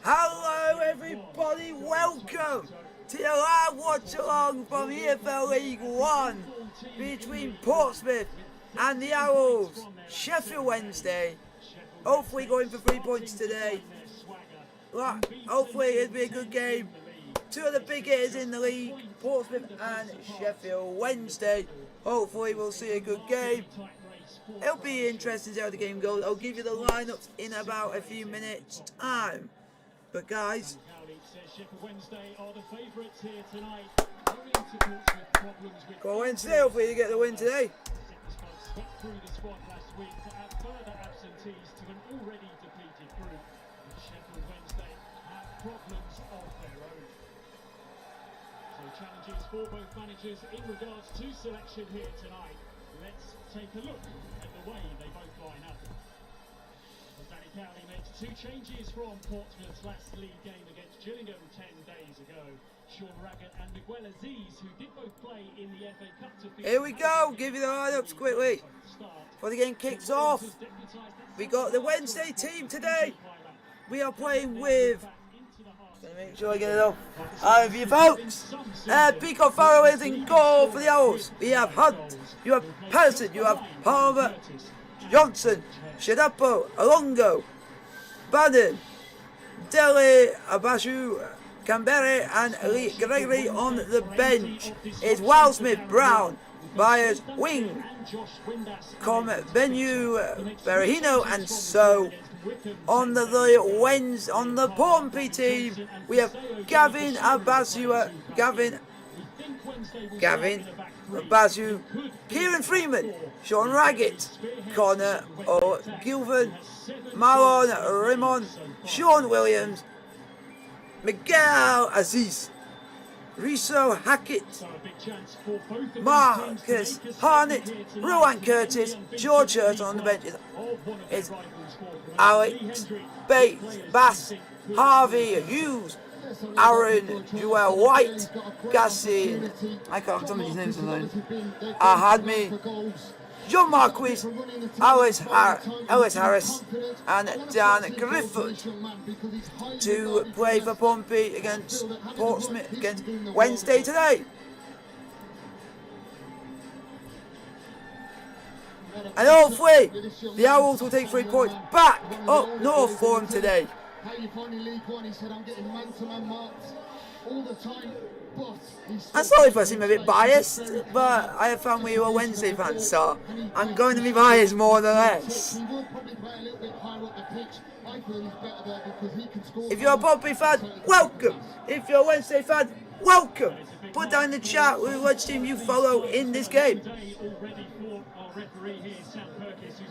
Hello everybody, welcome to your live watch along from EFL League One between Portsmouth and the Owls, Sheffield Wednesday. Hopefully going for 3 points today. Hopefully it'll be a good game. Two of the big hitters in the league, Portsmouth and Sheffield Wednesday. Hopefully we'll see a good game. It'll be interesting to see how the game goes. I'll give you the lineups in about a few minutes time. But guys, go Wednesday, hopefully you get the win today. Through the squad last week to add further absentees to an already depleted group. Sheffield Wednesday have problems of their own. So challenges for both managers in regards to selection here tonight. Let's take a look at the way they both line up. Danny Cowley makes two changes from Portsmouth's last league game against Gillingham 10 days ago. Sean Raggett and Miguel Aziz, who did both play in the FA Cup to here we go, give you the lineups quickly before the game kicks off. We got the Wednesday team today. We are playing with, gonna make sure I get it up. For you folks, Pico Farrow is in goal for the Owls. We have Hunt, you have Patterson, you have Palmer, Johnson, Shadapo, Alongo, Bannon, Dele, Abashu, Canberra and Lee Gregory on the bench. It's Wildsmith, Brown, Byers, Wing, Benyu, Berahino, and so on the Pompey team we have Gavin Abasu, Abasu, Kieran Freeman, Sean Raggett, Connor O'Gilvan, Marlon Rimon, Sean Williams, Miguel Aziz, Riso Hackett, Marcus Harnett, Rowan Curtis, George Hurt on the bench. It's Alex Bates, Bass, Harvey Hughes, Aaron Joel White, Gassin, I can't remember his names alone, Ahadmi, John Marquis, Ellis Harris and Dan Griffith to play for Pompey against Portsmouth against Wednesday today. And hopefully the Owls will take 3 points back up north for them today. How you finding League One? He said, I'm getting man-to-man marks all the time. I'm sorry if I seem a bit biased, but I have found we were Wednesday fans, so I'm going to be biased more than less. If you're a Pompey fan, welcome. If you're a Wednesday fan, welcome. Put down in the chat which team you follow in this game. Who's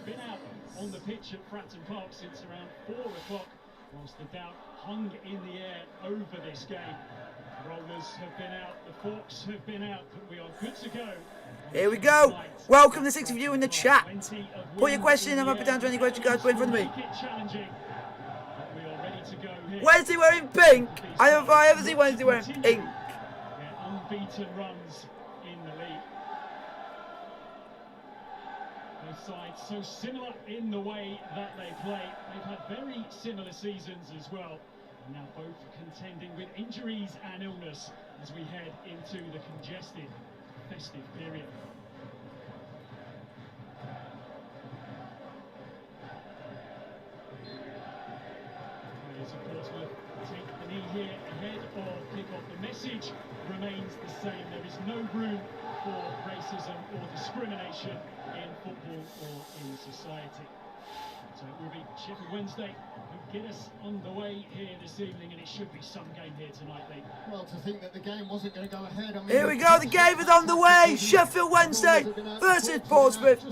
been out on the pitch at Fratton Park since around 4 o'clock, whilst the doubt hung in the air over this game. Rollers have been out, the Forks have been out, but we are good to go. Here we go. Welcome the 6 of you in the chat. Put your question in, I'm up and down to any questions you guys put in front of me. Wednesday wearing pink. I have ever seen Wednesday wearing pink. Unbeaten runs in the league. Both sides so similar in the way that they play. They've had very similar seasons as well. Now both contending with injuries and illness as we head into the congested festive period. Players of Portsmouth take the knee here ahead of kickoff. The message remains the same. There is no room for racism or discrimination in football or in society. So it will be Sheffield Wednesday who get us underway here this evening, and it should be some game here tonight, Lee. Well, to think that the game wasn't going to go ahead. Here we go, the game is on the way. Sheffield Wednesday versus Portsmouth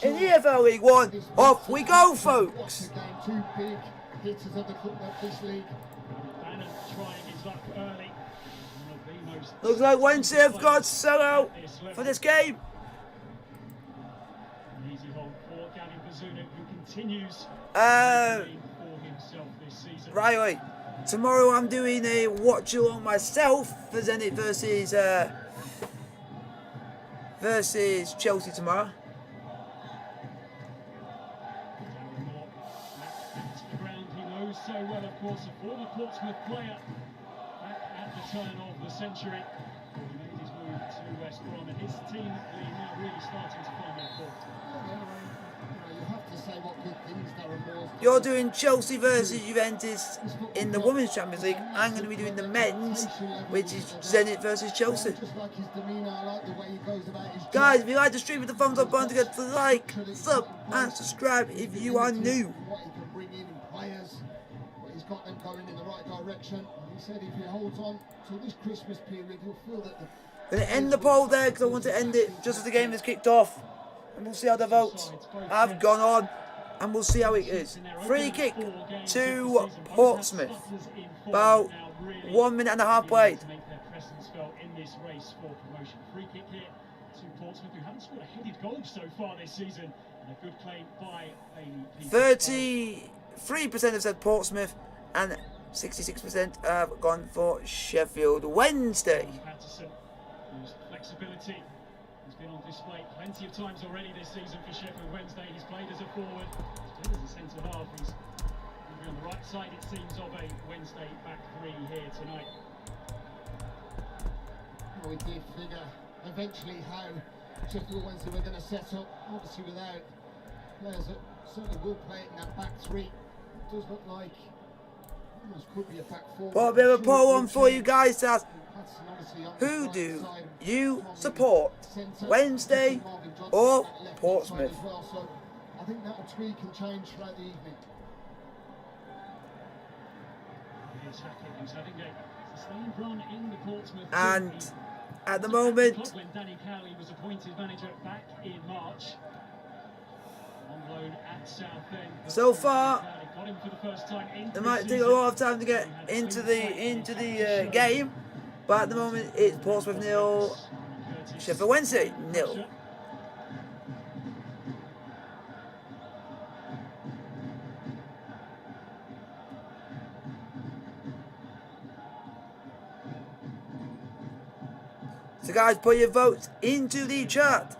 in the EFL League One. Off we go, folks. Two big hitters of this league. Bannon trying his luck early. Looks like Wednesday have got solo for this game. Easy hold for Gavin Bazunu, who continues for himself this season. Right, tomorrow I'm doing a watch along myself for Zenit versus Chelsea tomorrow. The ground he knows so well, of of course, a former Portsmouth player back at the turn of the century. He made his move to West Brom, and his team now really starting to find their form. You have to say what good things Darren Moore's done. You're doing Chelsea versus Juventus in the Women's Champions League. I'm going to be doing the men's, which is Zenit versus Chelsea. Just like his demeanour, I like the way he goes about his job. Guys, if you like the stream, with the thumbs up button to get to like, sub, and subscribe if you are new. What he can bring in players, but he's got them going in the right direction. And he said if he holds on to this Christmas period, he'll feel that the... I'm going to end the poll there because I want to end it just as the game is kicked off. And we'll see how the votes have gone on. And we'll see how it is. Free kick to Portsmouth. About 1 minute and a half played. Free kick here to Portsmouth, who haven't scored a headed goal so far this season. And a good claim by Bailey. 33% have said Portsmouth and 66% have gone for Sheffield Wednesday. Patterson, whose flexibility has been on display plenty of times already this season for Sheffield Wednesday. He's played as a forward, still as a centre half. He's going to be on the right side, it seems, of a Wednesday back three here tonight. We did figure eventually how Sheffield Wednesday were going to set up, obviously without players that certainly will play it in that back three. It does look like almost could be a back four. Well, a bit of a poll on for you guys. Who do you support? Wednesday or Portsmouth? So I think that'll tweak and change throughout the evening. Here's Hackett, who's having a sustained run in the Portsmouth. And at the moment, when Danny Cowley was appointed manager back in March, on loan at Southend. So far, Got him for the first time in it might take a lot of time to get into the game, but at the moment it's Portsmouth 0, Sheffield Wednesday 0. So guys, put your votes into the chat.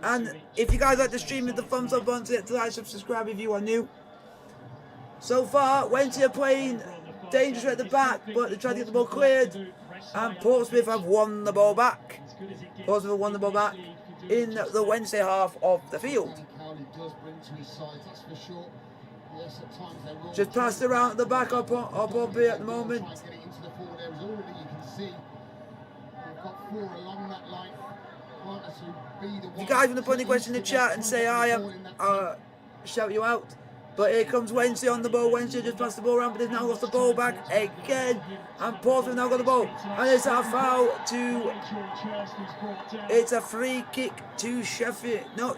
And if you guys like the stream, hit the thumbs up button to get to like, subscribe if you are new. So far, Wednesday are playing dangerous at the back, but they're trying to get the ball cleared. And Portsmouth have won the ball back. Portsmouth have won the ball back in the Wednesday half of the field. Just passed around at the back up here at the moment. If you guys want to put any question in the chat and say hi, I'll shout you out. But here comes Wednesday on the ball. Wednesday just passed the ball around, but they've now lost the ball back again. And Portsmouth now got the ball. And it's a foul to... It's a free kick to Sheffield. No,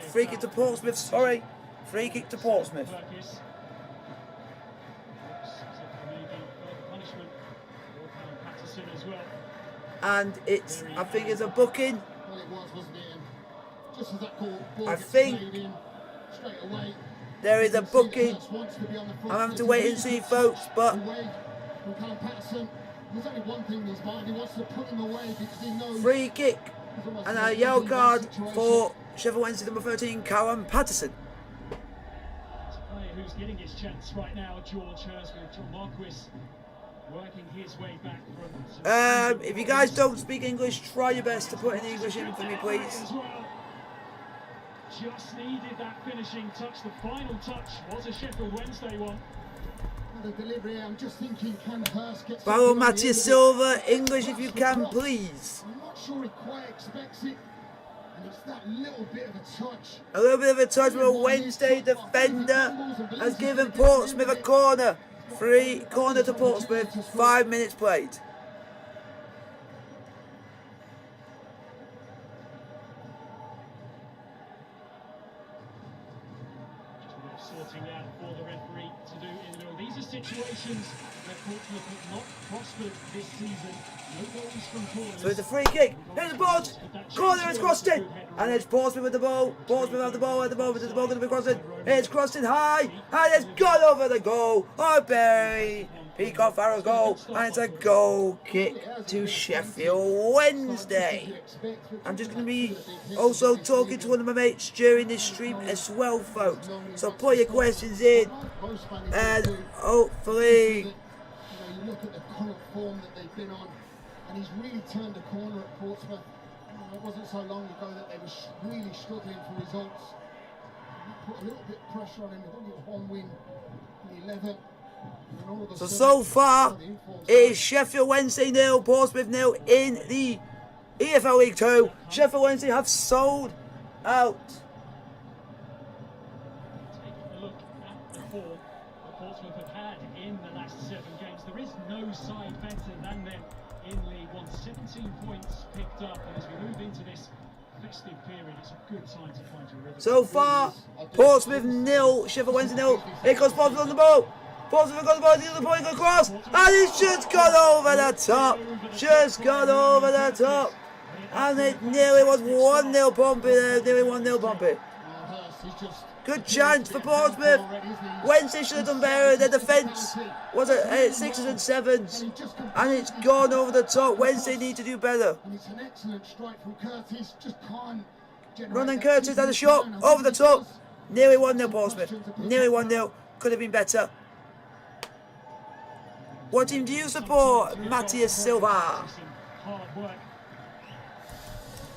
free kick to Portsmouth, sorry. Free kick to Portsmouth. And it's, I think it's a booking. I think there is a booking. I'm having to wait and see, folks, but free kick and a yellow card for Sheffield Wednesday number 13, Callum Patterson. Who's getting his chance right now, George Hurst, with John Marquis working his way back from... if you guys don't speak English, try your best to put in English in for me, please. Just needed that finishing touch. The final touch was a Sheffield Wednesday one. The delivery, I'm just thinking, can Hurst get... Follow Matthias Silva, English if you can, please. I'm not sure he quite expects it. And it's that little bit of a touch. A little bit of a touch from a Wednesday defender has given Portsmouth a corner. Free corner to Portsmouth, 5 minutes played. Sorting out for the referee to do in the middle. These are situations where Portsmouth have not prospered this season. No goals from corners. So it's a free kick. Here's the ball. Corner is crossed in. And it's Portsmouth with the ball. Portsmouth have the ball at the moment. Is the ball going to be crossed in? It's crossing high, and it's gone over the goal. Oh, Barry. Kickoff for a goal, and it's a goal kick to Sheffield Wednesday. I'm just going to be also talking to one of my mates during this stream as well, folks. So put your questions in, and hopefully... You look at the current form that they've been on, and he's really turned the corner at Portsmouth. It wasn't so long ago that they were really struggling for results. That put a little bit of pressure on him. There's only one win in 11. So far, it is Sheffield Wednesday 0, Portsmouth 0 in the EFL League 2. Sheffield Wednesday have sold out. Taking a look at the form that Portsmouth have had in the last 7 games, there is no side better than them in League One. 17 points picked up, and as we move into this festive period, it's a good time to find your rhythm. So far, Portsmouth 0, Sheffield Wednesday 0. Here comes Portsmouth on the ball. Portsmouth have got the ball, the other point across, and it's just gone over the top. Just gone over the top. And it nearly was 1-0 Pompey there, nearly 1-0 Pompey. Good chance for Portsmouth. Wednesday should have done better. Their defence was at 6s and 7s, and it's gone over the top. Wednesday need to do better. Ronan Curtis had a shot over the top. Nearly 1-0 Portsmouth. Nearly 1-0. Could have been better. What team do you support? Matthias Silva. Hard work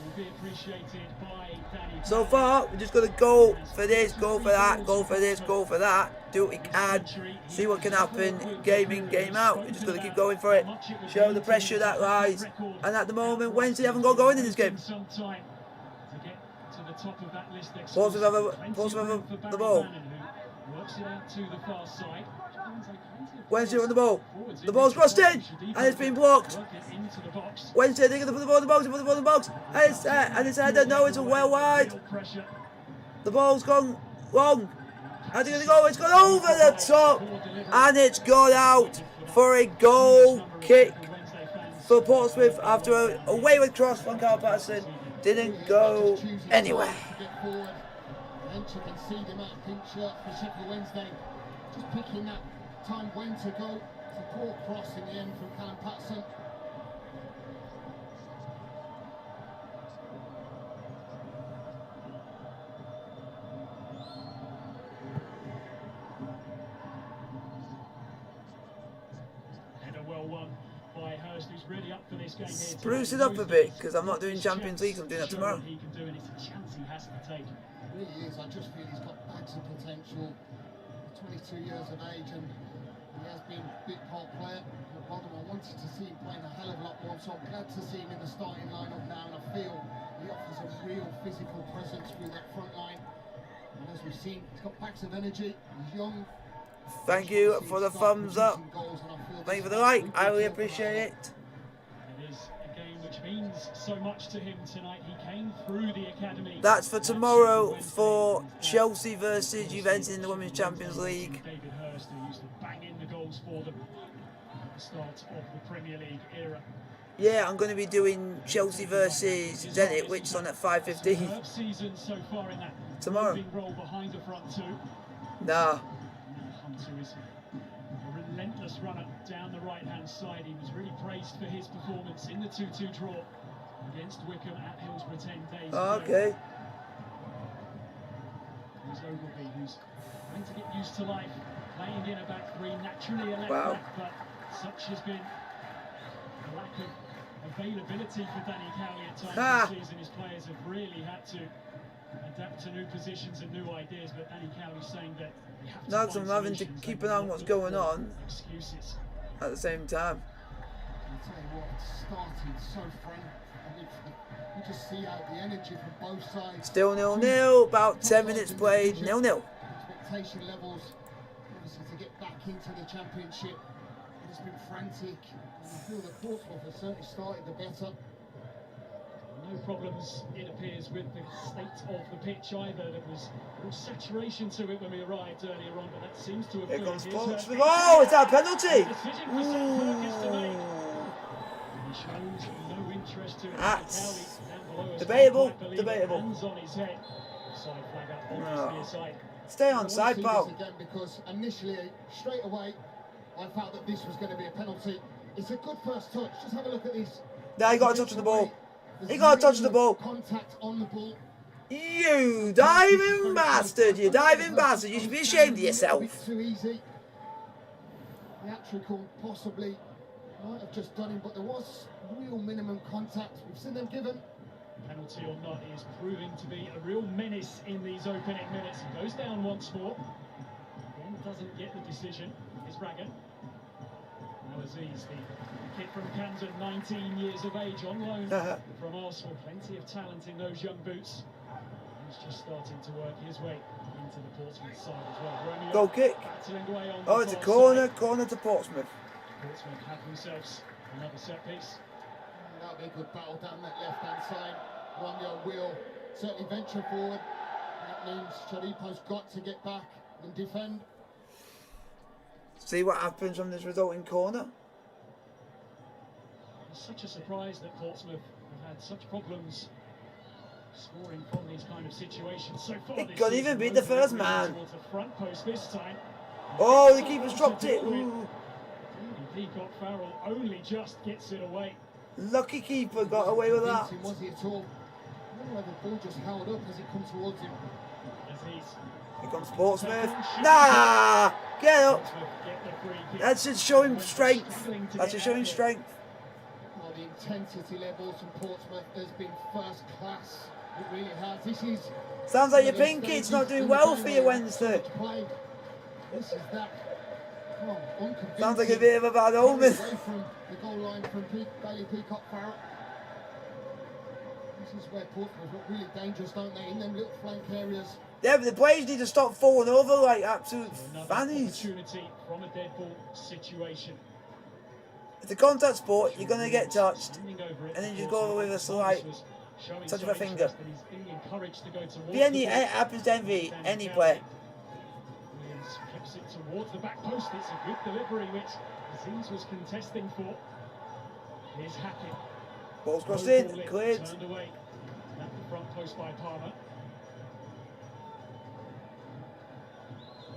will be appreciated by Danny. So far, we're just going to go for this, go for that, go for this, go for that. Do what we can, see what can happen, game in, game out. We're just going to keep going for it. Show the pressure that lies. And at the moment, Wednesday haven't got going in this game. Portsmouth have the ball. Wednesday on the ball. The ball's crossed in, and it's been blocked. Wednesday, they're going to put the ball in the box, put the ball in the box, and it's headed. No, it's well wide. The ball's gone long. How's it going to go? It's gone over the top, and it's gone out for a goal kick for Portsmouth after a wayward cross from Carl Patterson. Didn't go anywhere. Just picking that time when to go. It's a poor cross in the end from Callum Patterson. Header well won by Hurst, who's really up for this game here. Spruce it up a bit, because I'm not doing Champions League, I'm doing that tomorrow. He can do, and it's a chance he has to take. It really is. I just feel he's got bags of potential. 22 years of age, and he has been a big part player at the bottom. I wanted to see him playing a hell of a lot more, so I'm glad to see him in the starting lineup now, and I feel he offers a real physical presence through that front line. And as we've seen, he's got bags of energy. He's young. Thank you for the thumbs up. Thank you for the like. I really appreciate it. It is a game which means so much to him tonight. He came through the academy. That's for tomorrow for Chelsea versus Juventus in the Women's Champions League. David Hurst, who used to bang in the goals for them at the start of the Premier League era. Yeah, I'm going to be doing Chelsea versus Zenit, which is on at 5:15 Season so far in that tomorrow. Role behind the front two. Nah. Hunter is a relentless runner down the right-hand side. He was really praised for his performance in the 2-2 draw against Wickham at Hillsborough 10 days ago. Okay. Who's Ogilvie, who's trying to get used to life, playing in a back three, naturally a left back, but such has been the lack of availability for Danny Cowley at times this season. His players have really had to adapt to new positions and new ideas, but Danny Cowley's saying that you have to No, I'm having to keep an eye on what's going on excuses at the same time. I'll tell you what, it started so frank. You just see out the energy from both sides. Still 0-0, about 10 minutes played, 0-0. Expectation levels, obviously, to get back into the championship. It's been frantic. And I feel that Portsmouth has certainly started the better. no problems, it appears, with the state of the pitch either. There was real saturation to it when we arrived earlier on, but that seems to have Here cleared. comes Portsmouth. Oh, it's our penalty! Decision for Sam Perkins to make. He shows no interest to it. That's Cowley down below us, debatable, quite believe it. debatable. Hands on his head. Side flag up on his near side. Stay I on want to side, see pal. this again because initially, straight away, I felt that this was going to be a penalty. It's a good first touch. Just have a look at this. Nah, he got a touch on the ball. He got a touch on the ball. Contact on the ball. You diving bastard! You diving bastard! You should be ashamed of A bit yourself. too easy. Theatrical possibly might have just done him, but there was real minimum contact. We've seen them given. Penalty or not, he is proving to be a real menace in these opening minutes. He goes down once more. Again, doesn't get the decision. Is Ragan. Now Aziz, the kid from Camden, 19 years of age, on loan from Arsenal. Plenty of talent in those young boots. He's just starting to work his way into the Portsmouth side as well. Romeo Goal kick. battling away on Oh, the it's a far corner. side. Corner to Portsmouth. Portsmouth have themselves another set piece. That'll be a good battle down that left-hand side. Romeo will certainly venture forward. That means Charipo's got to get back and defend. See what happens from this resulting corner. It's such a surprise that Portsmouth have had such problems scoring from these kind of situations so far. It this couldn't season. even beat the first Really man. towards the front post this time. Oh, the keeper's dropped it. Ooh. Peacock Farrell only just gets it away. Lucky keeper got away with that. Was he at all? I wonder whether the ball just held up as it comes towards him. Aziz. Here comes Portsmouth. Nah! Get up! Portsmouth get the free kick. That's just showing strength. That's just showing strength. Well, the intensity levels from Portsmouth has been first class. It really has. This is. Sounds like your pink kit's not doing well for you Wednesday. This is that. Oh, unconvincing. Sounds like a bit of a bad omen. Away from the goal line from Bailey Peacock Farrell. This is where Portsmouth look really dangerous, don't they? In them little flank areas. Yeah, but the players need to stop falling over like absolute Another fannies. opportunity from a dead ball situation. It's a contact sport, you're going to get touched. Standing over it, And then you go with a slight showing touch of some a finger. interest, and he's being encouraged to go towards Be any, the ball. it happens to any player. Williams flips it towards the back post. It's a good delivery, which Aziz was contesting for. Here's Hackett. Ball's crossed Low in, ball cleared. Turned away at the front post by Palmer.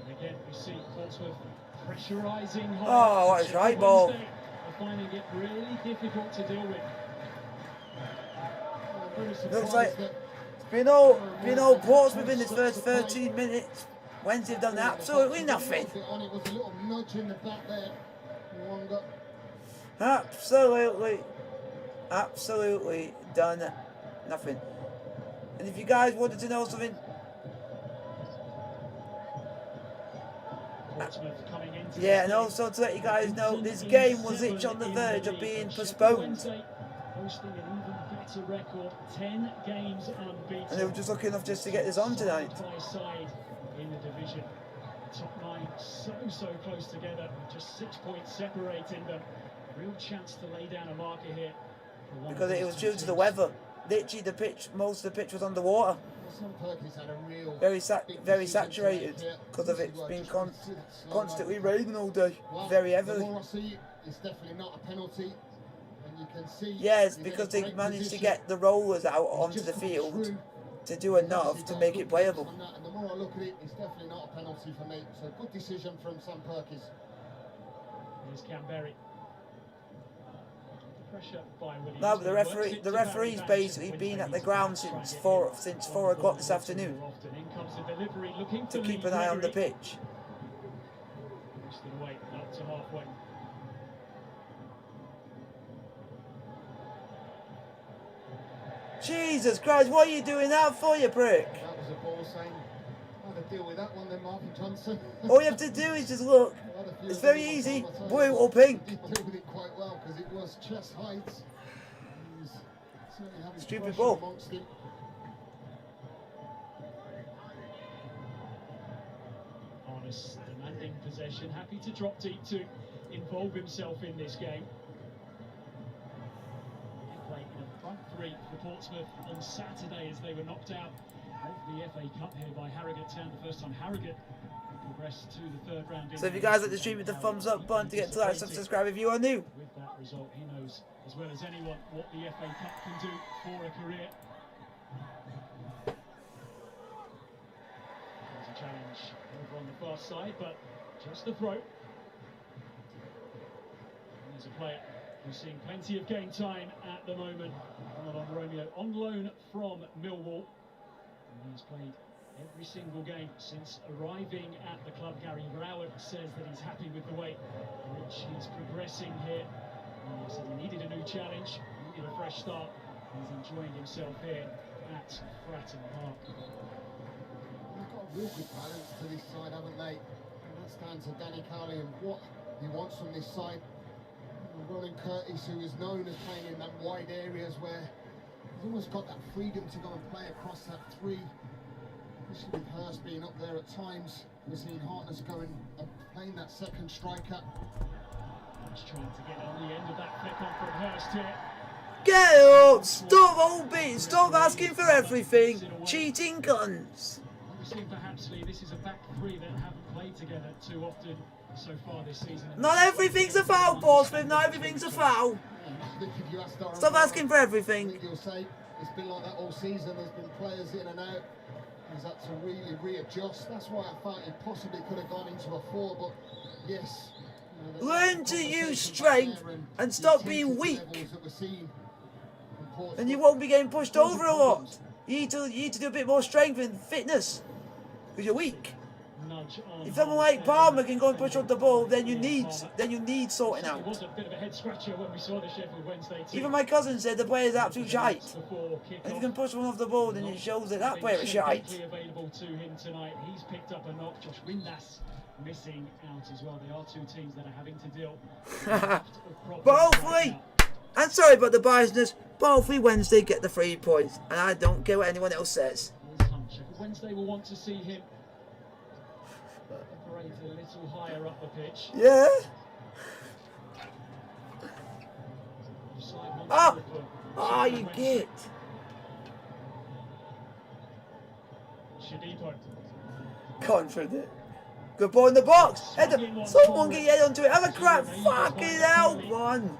And again, we see Portsmouth pressurising hard. Oh, what a Sheffield right ball. Wednesday are finding it really difficult to deal with. Looks like it's been all Portsmouth in this first 13 minutes. Wednesday have done absolutely nothing. It was a little nudge in the back there. Wonga. Absolutely done nothing. And if you guys wanted to know something, Portsmouth coming into yeah, this and game. also to let you guys know, this game was each on the verge of being postponed. Posting an even better record, 10 games unbeaten. And they were just lucky enough just to get this on tonight. Side by side in the division. The top 9 so close together, just 6 points separating them. Real chance to lay down a marker here. Because it was due to the weather. Literally the pitch, most of the pitch was underwater. Some Perkins had a real Very big saturated decision to make because of here. it's been Just slow constantly down. raining all day, Well, very the heavily. more I see, it's definitely not a penalty. And you can see Yes, he's in a because they great managed to position. get the rollers out He's onto just the come field through. to do He's enough actually to got make good it playable. pace on that, and the more I look at it, it's definitely not a penalty for me. So good decision from Sam Perkins. Here's Canberry. Pressure by Williams. No, but the referee's basically been at the ground since 4 o'clock this afternoon In comes the delivery, looking to for keep Lee an eye on the Gregory. pitch. Pushed it away, up to halfway. Jesus Christ, what are you doing that for, you prick? That was a ball saying, how to deal with that one then, Marvin Johnson. All you have to do is just look. Had a few It's of very them on easy. time, I tell Blue you. or pink. He dealt with it quite well because it was chest height. He's certainly having Stupid pressure ball. amongst him. Arness demanding possession, happy to drop deep to involve himself in this game. They played in a front 3 for Portsmouth on Saturday as they were knocked out of the FA Cup here by Harrogate Town. The first time Harrogate progressed to the 3rd round. So if you guys like the stream, hit the thumbs up button to get to like, subscribe if you are new. With that result, he knows as well as anyone what the FA Cup can do for a career. There's a challenge touch over on the far side, but just the throw. And there's a player who's seeing plenty of game time at the moment. Ronald Romeo on loan from Millwall. And he's played every single game since arriving at the club. Gary Rowett says that he's happy with the way in which he's progressing here. He said he needed a new challenge, he needed a fresh start. He's enjoying himself here at Fratton Park. They've got a real good balance to this side, haven't they? And that's down to Danny Carley and what he wants from this side. Ronan Curtis, who is known as playing in that wide areas where he's almost got that freedom to go and play across that three. Especially with Hurst being up there at times. We're seeing Hartness going and playing that second striker. He's trying to get on the end of that flick on from Hurst here. Get up! Stop hoping! Stop asking for everything! Cheating guns! We've seen perhaps, Lee, this is a back three that haven't played together too often so far this season. Not everything's a foul, Portsmouth. Not everything's a foul. Stop asking for everything. You'll say it's been like that all season. There's been players in and out. He's had to really readjust. That's why I felt he possibly could have gone into a 4, but yes. Learn to use strength and stop being weak. And you won't be getting pushed over a lot. You need to do a bit more strength and fitness. Because you're weak. If someone like Palmer can go and push up the ball, then you need sorting out. It was a bit of a head scratcher when we saw the Sheffield Wednesday team. Even my cousin said the player is absolute shite. And if you can push one off the ball, then it shows that that player is shite. Available to him tonight. He's picked up a knock. Josh Windass missing out as well. They are two teams that are having to deal. But hopefully, I'm sorry about the biasness, but hopefully Wednesday get the 3 points. And I don't care what anyone else says. Sheffield Wednesday will want to see him operate a little higher up the pitch. Yeah. Ah, you get. Shadipo. Confident. Good ball in the box. Someone get your head onto it. Have a crack. Fucking hell, man.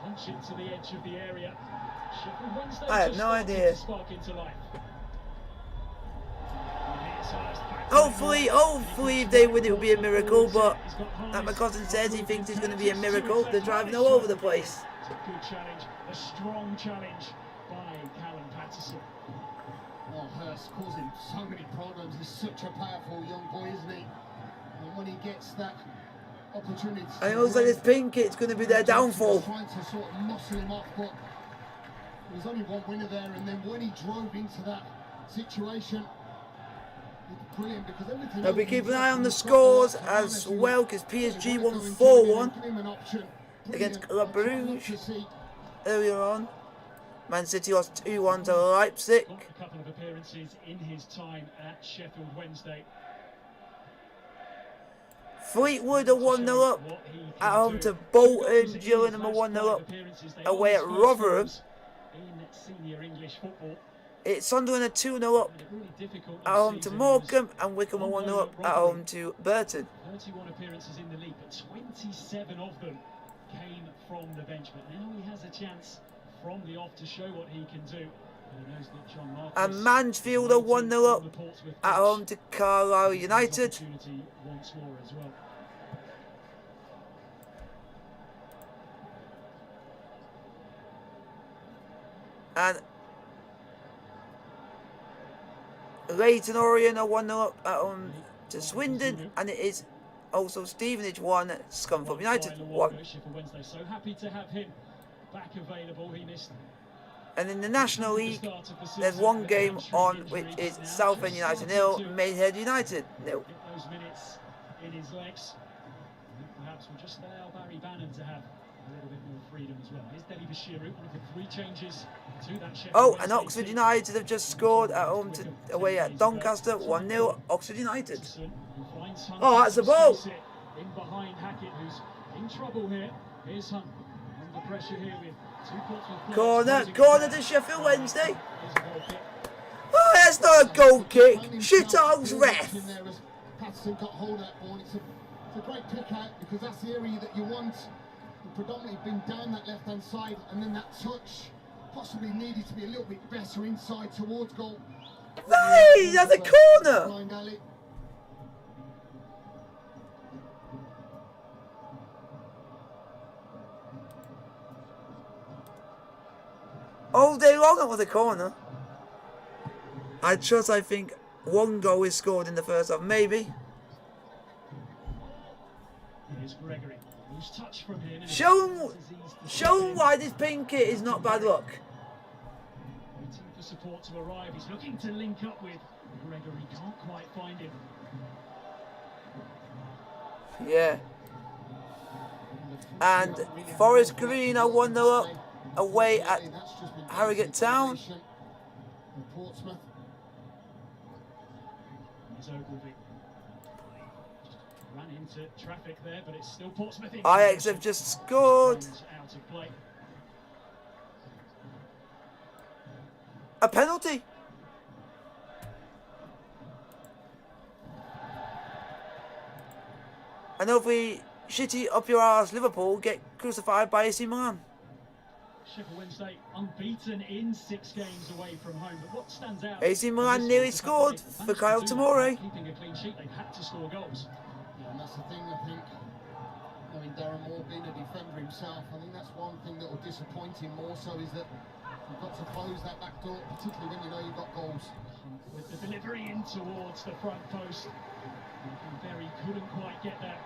Punch it to the edge of the area. I have no idea. Hopefully if they win it will be a miracle, but like my cousin says, he thinks it's going to be a miracle. They're driving all over the place. It's a good challenge, a strong challenge by Callum Patterson. Oh, Hurst causing so many problems. He's such a powerful young boy, isn't he? And when he gets that opportunity, I know it's like this pink kit's going to be their downfall. Trying to sort of muscle him off, but there's only one winner there. And then when he drove into that situation, brilliant, because everything. I'll be keeping an eye on the scores as well, because PSG won 4-1 against Club Bruges earlier on. Man City lost 2-1 to Leipzig. Got a couple of appearances in his time at Sheffield Wednesday. Fleetwood are 1-0 up at home to Bolton. Gillingham are 1-0 up away at Rotherham. In senior English football. It's Sunderland are 2-0 up at home to Morecambe, and Wickham are 1-0 up at home to Burton. 31 appearances in the league, but 27 of them came from the bench. But now he has a chance from the off to show what he can do. And Mansfield are 1-0 up at home to Carlisle United. Once more as well. And Leyton Orient are 1-0 up at home to Swindon, and it is also Stevenage 1, Scunthorpe United 1. So happy to have him back available. He missed. And in the National League, there's one game on, which is Southend United 0, Maidenhead United 0. Those minutes in his legs. Perhaps we'll just allow Barry Bannon to have a little bit more freedom as well. Here's Deli Bashiru, one of the 3 changes to that Sheffield. Oh, and Oxford United have just scored at home to away at Doncaster 1-0, Oxford United. Oh, that's a ball. In behind Hackett, who's in trouble here. Here's Hunt under pressure here with 2 Portsmouth. Corner to Sheffield Wednesday. Oh, that's not a goal kick. Shithouse ref. Patterson got hold of that ball. It's a great pick out, because that's the area that you want. You've predominantly been down that left-hand side, and then that touch possibly needed to be a little bit better inside towards goal. Hey, that's a corner. all day long at the corner. I think one goal is scored in the first half, maybe. Here's Gregory. Loose touch from him. Show him why this pink kit is not bad luck. Waiting for support to arrive. He's looking to link up with Gregory. Can't quite find him. Yeah. And Forest Green are 1-0 up away at Harrogate Town. Portsmouth. Here's Ogilvie. Ran into traffic there, but it's still Portsmouth. Ajax have just scored. Out of play. A penalty. And hopefully shitty up your arse Liverpool get crucified by AC Milan. Sheffield Wednesday unbeaten in 6 games away from home, but what stands out? AC Milan nearly scored for Kyle Tomori. Keeping a clean sheet, they've had to score goals. Yeah, and that's the thing, I think. I mean, Darren Moore being a defender himself, I think that's one thing that will disappoint him more so is that you've got to close that back door, particularly when you know you've got goals. With the delivery in towards the front post, and Berry couldn't quite get there.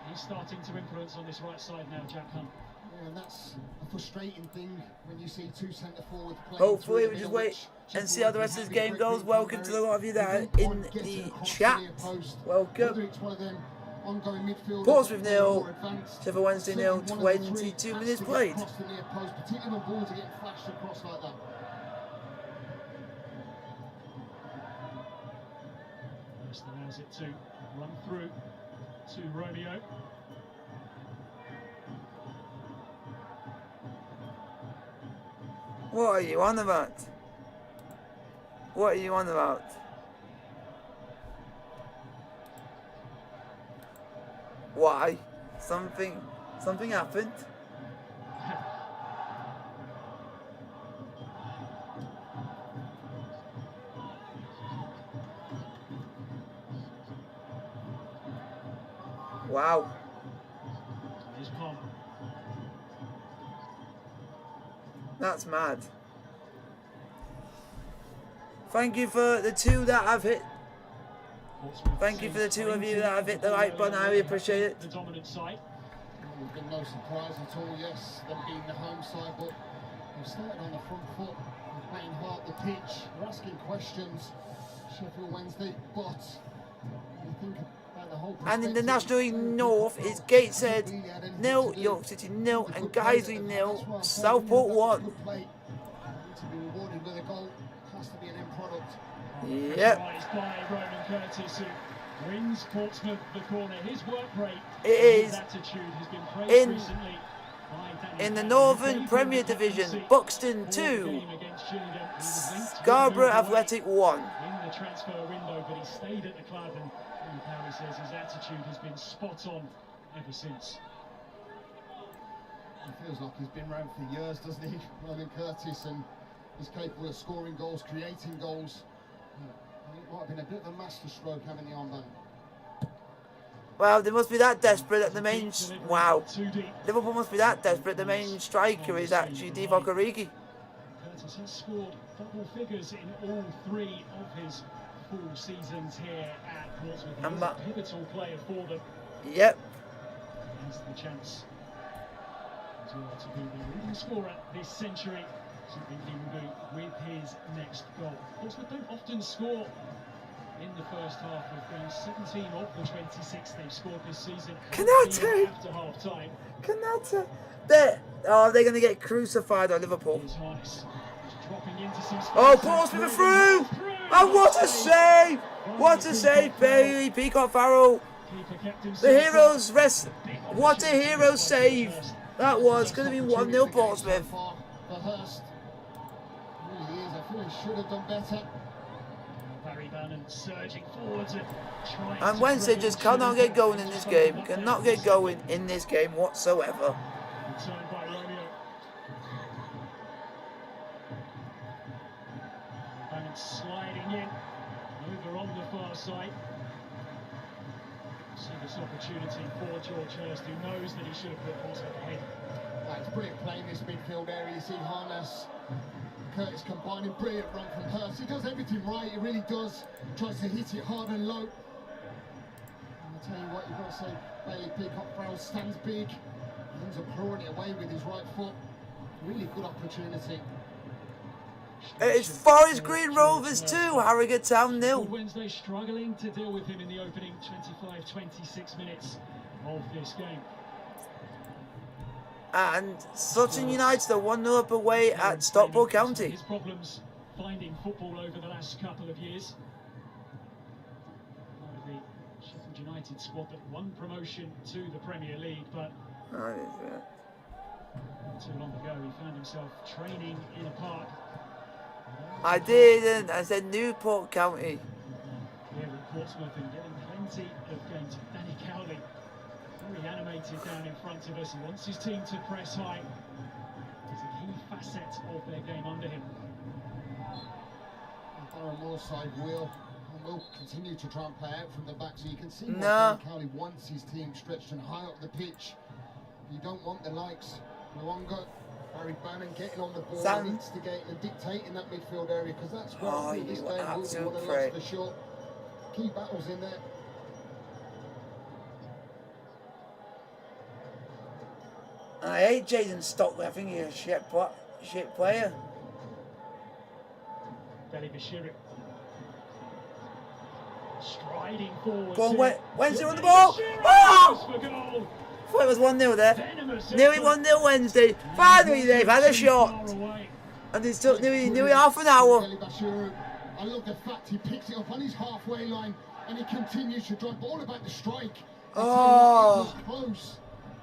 He's starting to influence on this right side now, Jack Hunt. Yeah, and that's a frustrating thing when you see 2 centre forwards playing. Hopefully we just wait and see how the rest of this game goes. Welcome to the lot of you that are in the chat. Welcome. Portsmouth 0, Sheffield Wednesday 0, 22 minutes played. Particularly when balls are getting flashed across like that. Just allows it to run through to Romeo. What are you on about? What are you on about? Why? Something happened? Wow. Here's Palmer. That's mad. Thank you for the 2 that I've hit. Thank you for the 2 of you that have hit the like button. I really appreciate it. The dominant side. There's been no surprise at all, yes, them being the home side, but they've started on the front foot. They're playing hard the pitch. They're asking questions, Sheffield Wednesday, but you think about the whole And in the National North, it's Gateshead 0, York City 0, and Guiseley 0, Southport 1. To be rewarded with a goal has to be an end product. Yep. By Roman Curtis, who wins Portsmouth the corner. His work rate, It is his attitude has been praised in recently by Danny the Brown. Northern Premier Division, Buxton 2, Scarborough Athletic 1. In the transfer window, but he stayed at the club, and Harry says his attitude has been spot on ever since. It feels like he's been around for years, doesn't he, Roman Curtis, and he's capable of scoring goals, creating goals. I think it might have been a bit of a masterstroke having the armband. Well, they must be that desperate that the main... Wow. Liverpool must be that desperate the main striker is actually Divock Origi. Curtis has scored double figures in all 3 of his full seasons here at Portsmouth. He's a pivotal player for them. Yep. Has the chance to be the leading scorer this century. Something he will do with his next goal. Portsmouth don't often score in the first half of games. 17 of the 26 they've scored this season. Canate! After half time. Canate! They're going to get crucified on Liverpool. Oh, Portsmouth are through! And what a save! What a save, Bailey, Peacock Farrell. The heroes rest. What a hero save! That was going to be 1-0 Portsmouth. For Hurst. Really is. I feel he should have done better. Barry Bannon surging forward and Wednesday just cannot get going in this game. Cannot get going in this game whatsoever. Returned by Romeo. Bannon sliding in. Over on the far side. See this opportunity for George Hurst, who knows that he should have put Portsmouth ahead It's brilliant play in this midfield area. You see Harness, Curtis combining, brilliant run from Hurst. He does everything right, he really does. Tries to hit it hard and low. And I'll tell you what, you've got to say, Bailey Peacock Farrell stands big. He ends up clawing it away with his right foot. Really good opportunity. It's Forest Green Rovers 2, Harrogate Town 0. Wednesday struggling to deal with him in the opening 25-26 minutes of this game. And Sutton United are 1-0 up away at Stockport County. His problems finding football over the last couple of years. Part of the Sheffield United squad that won promotion to the Premier League, but not too long ago he found himself training in a park. I didn't. I said Newport County. Here at Portsmouth and getting plenty of games. Danny Cowley, very animated down in front of us. He wants his team to press high. It's a key facet of their game under him. Darren Moore's side will continue to try and play out from the back, so you can see No. Danny Cowley wants his team stretched and high up the pitch. You don't want the likes Luongo, Barry Bannon getting on the ball and instigating and dictating that midfield area, because that's what I think this game will be one of the for sure. Key battles in there. I hate Jaden Stockley. I think he's a shit player. Belly Bashiri striding forward. Go on, Wednesday on the ball. Oh! I thought it was 1-0 there. Nearly 1-0 Wednesday. Finally, they've had a shot. And it's took nearly half an hour. I love the fact he picks it up on his halfway line and he continues to drive. But all about the strike. Oh. It was close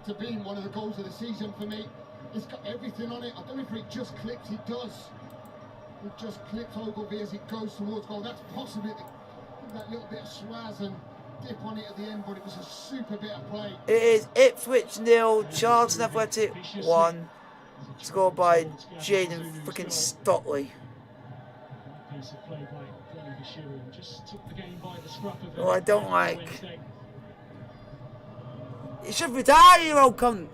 to being one of the goals of the season for me. It's got everything on it. I don't know if it just clips. It does. It just clips Ogilvie as it goes towards goal. That's possibly that little bit of swaz and dip on it at the end, but it was a super bit of play. It is Ipswich 0, Charlton Athletic 1. Scored by Jaden freaking Stockley. Piece of play by Belly Bashiri, just took the game by the scruff of it. Oh, I don't like. You should retire, you old cunt.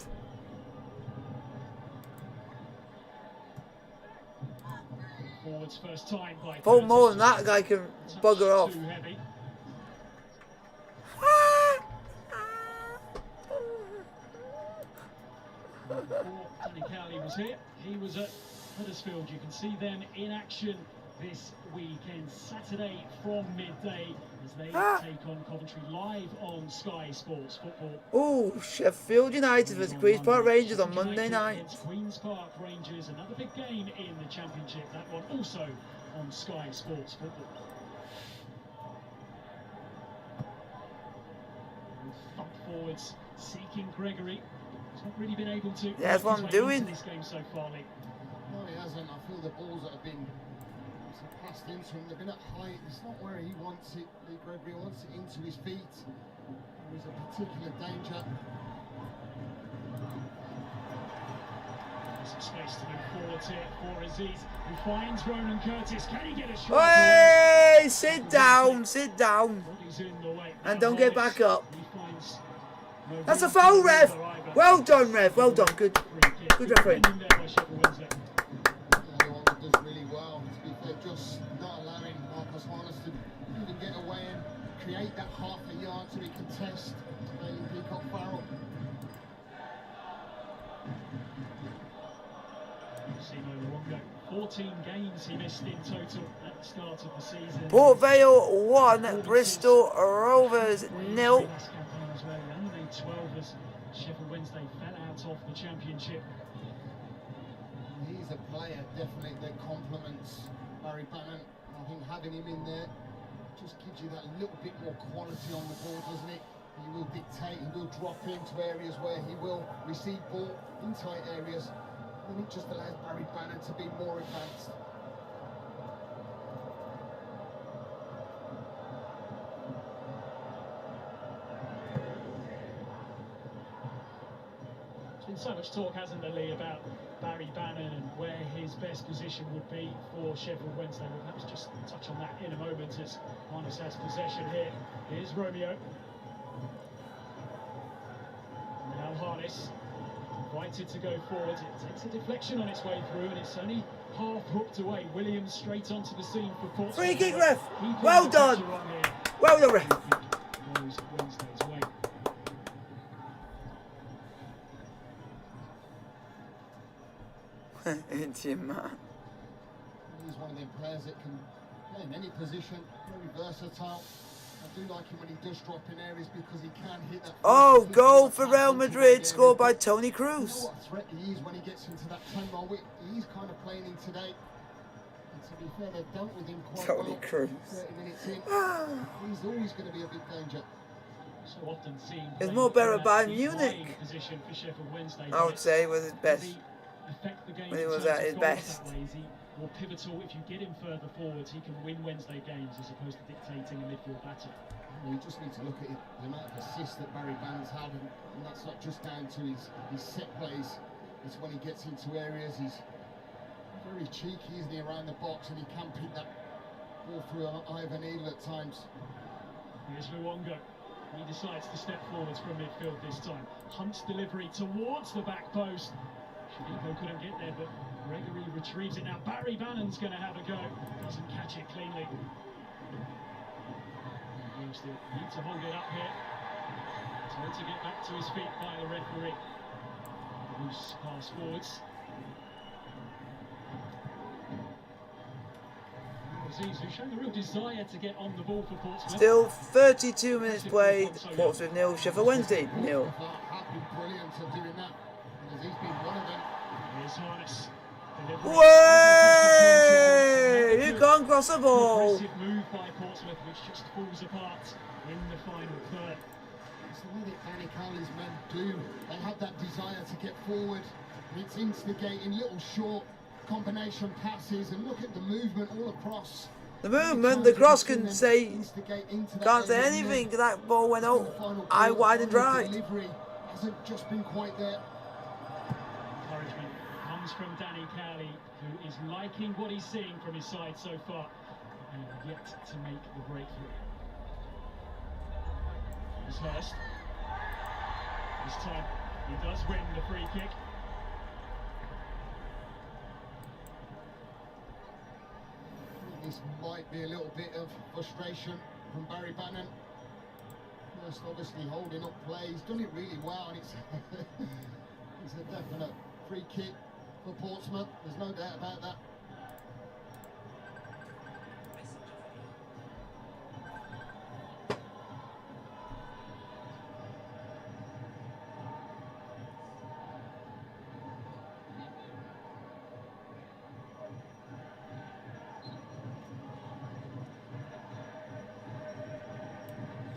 Forwards first time by Paul more than that guy can bugger off. Too heavy. Danny Cowley was here. He was at Huddersfield. You can see them in action this weekend, Saturday from midday, as they take on Coventry live on Sky Sports Football. Oh, Sheffield United vs Queen's Park Rangers on Monday night. Queen's Park Rangers, another big game in the Championship. That one also on Sky Sports Football. Thump forwards, seeking Gregory. He's not really been able to. Yeah, that's what I'm doing. This game so far, Lee. No, he hasn't. I feel the balls that have been passed into him, they've been at height. It's not where he wants it. Lee Gregory wants it into his feet. There is a particular danger. Some space to move forwards here for Aziz, who finds Ronan Curtis. Can he get a shot? Hey, sit down, Body's in the way. and don't get back up. He finds That's a foul, Rev. Well done, Rev. Well done. Good referee. Does really well. To be fair, just not allowing Marcus Harness to even get away and create that half a yard so he can test Bailey Peacock Farrell. 14 games he missed in total at the start of the season. Port Vale 1, Bristol Rovers 0. Last campaign as well. He only made 12 as Sheffield Wednesday fell out of the Championship. He's a player definitely that complements Barry Bannon. I think having him in there just gives you that little bit more quality on the ball, doesn't it? He will dictate, he will drop into areas where he will receive ball in tight areas. And it just allows Barry Bannon to be more advanced. There's been so much talk, hasn't there, Lee, about Barry Bannon and where his best position would be for Sheffield Wednesday. We'll perhaps just touch on that in a moment as Harness has possession here. Here's Romeo. Now Harness Invited to go forward. It takes a deflection on its way through, and it's only half hooked away. Williams straight onto the scene for Portsmouth. Free kick, ref. Well done. Well done, ref. Goes Wednesday's way. Indian man. He's one of them players that can play in any position, very versatile. I do like him when he does drop in areas because he can hit that. Oh, goal for Real Madrid, scored by Toni Kroos. You know what a threat he is when he gets into that tempo. He's kind of playing in today. And to be fair, they've dealt with him quite Toni well. Kroos. 30 minutes in, he's always going to be a big danger. So often seen. It's more better at Bayern Munich, Position for Sheffield Wednesday. I would say, was his best. Affect the game When he in was terms at of his goals best. that way. Is he more pivotal? If you get him further forwards, he can win Wednesday games as opposed to dictating a midfield battle. You just need to look at the amount of assists that Barry Bannon's had, and that's not just down to his set plays. It's when he gets into areas, he's very cheeky, isn't he, around the box, and he can pick that ball through an Ivan Needle at times. Here's Luongo. He decides to step forwards from midfield this time. Hunt's delivery towards the back post. Shadiko couldn't get there, but Gregory retrieves it now. Barry Bannon's going to have a go. Doesn't catch it cleanly. He'll still need to hold it up here. Told to get back to his feet by the referee. Loose pass forwards. Aziz, who's shown a real desire to get on the ball for Portsmouth. Still 32 minutes played. Portsmouth 0, Sheffield Wednesday 0. Have been brilliant at doing that, because he's been one of them. Here's Harness. Way! You can't cross the ball. Aggressive move by Portsmouth, which just falls apart in the final third. It's the way that Danny Cowley's men do. They have that desire to get forward. It's instigating little short combination passes, and look at the movement all across. The movement, the cross can't say anything. That ball went out eye wide and dry. Delivery hasn't just been quite there. Encouragement comes from Danny Cowley, who is liking what he's seeing from his side so far, and yet to make the breakthrough. Here's Hurst. This time he does win the free kick. This might be a little bit of frustration from Barry Bannon. Just obviously holding up play. He's done it really well, and it's a definite free kick for Portsmouth. There's no doubt about that.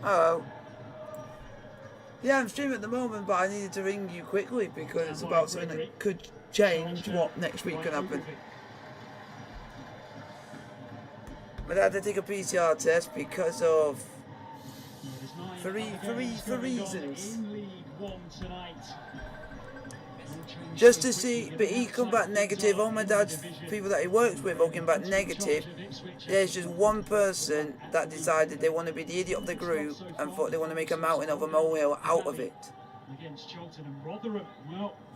Oh. Yeah, I'm streaming at the moment, but I needed to ring you quickly because it's about something that could change what next week can happen. My dad had to take a PCR test because of for reasons. Just to see, but he come back negative. All my dad's people that he works with all came back negative. There's just one person that decided they want to be the idiot of the group and thought they want to make a mountain of a molehill out of it.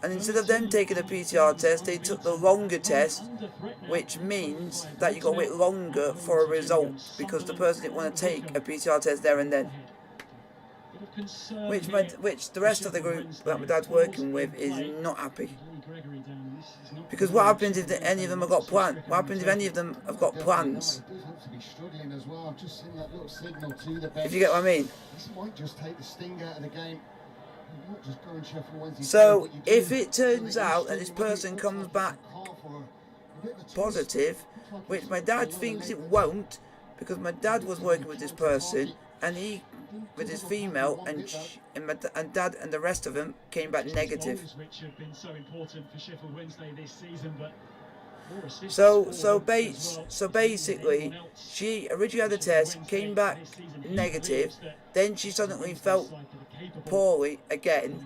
And instead of them taking a PCR test, they took the longer test, which means that you got to wait longer for a result because the person didn't want to take a PCR test there and then. Which the rest of the group that my dad's working with is not happy. Because what happens if any of them have got plans? What happens if any of them have got plans? If you get what I mean. So if it turns out that this person comes back positive, which my dad thinks it won't, because my dad was working with this person and he with his female and dad and the rest of them came back negative. So basically she originally had a test, came back negative, then she suddenly felt poorly again,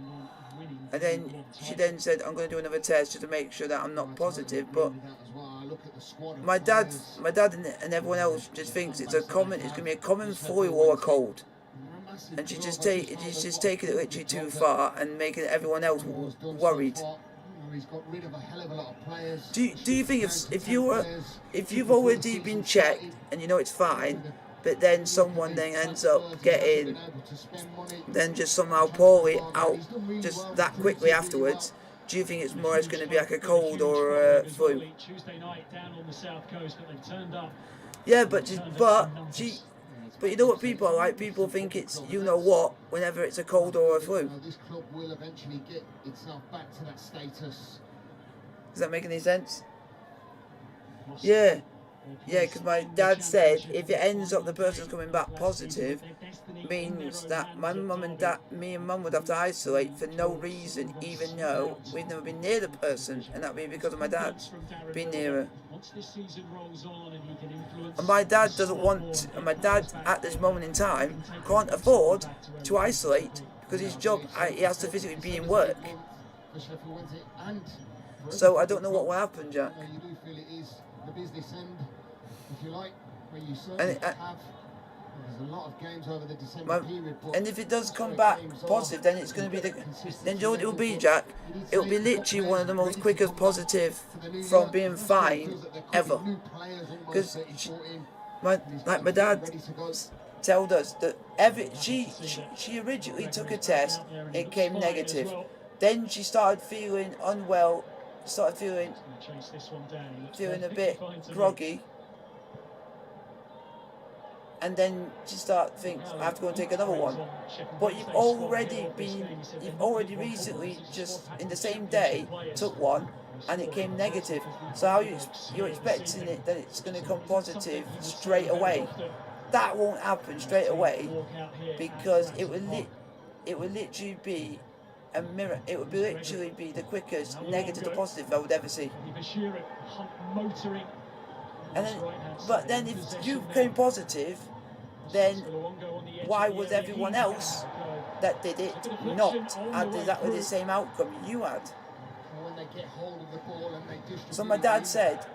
and then she then said, I'm going to do another test just to make sure that I'm not positive. But my dad and everyone else just thinks it's going to be a common flu or a cold. massive and she's glove just over taking shoulder it literally block. too far and making everyone else What's done so worried. far, he's got rid of a hell of a lot of players. Do you think if you've before the already season been checked started, and you know it's fine, but then someone then ends up getting then just somehow poorly out just that quickly afterwards, do you think it's more going to be like a cold or a flu? Tuesday night down on the south coast, but they've turned up. Yeah, but you know what people are like? People think it's you know what whenever it's a cold or a flu. This club will eventually get itself back to that status. Does that make any sense? Yeah. Yeah, because my dad said if it ends up the person's coming back positive, means that my mum and dad, me and mum would have to isolate for no reason, even though we've never been near the person, and that would be because of my dad being near her. And my dad doesn't want, and my dad at this moment in time can't afford to isolate because his job, he has to physically be in work. So I don't know what will happen, Jack. You do feel it is the business end, if you like, where you certainly have. There's a lot of games over the December period. And if it does come back positive, then it's going to be then you know what it will be, Jack? It will be literally one of the most quickest positive from being fine ever. Because my dad told us that she originally took a test, it came negative. Then she started feeling unwell, started feeling a bit groggy. And then she started thinking, I have to go and take another one. But you've already recently, just in the same day, took one, and it came negative. So how you're expecting it that it's going to come positive straight away? That won't happen straight away, because it would literally be a mirror. It would literally be the quickest negative to positive I would ever see. And then, but then if you came positive, then why was everyone else that did it not had exactly the same outcome you had? So my dad said,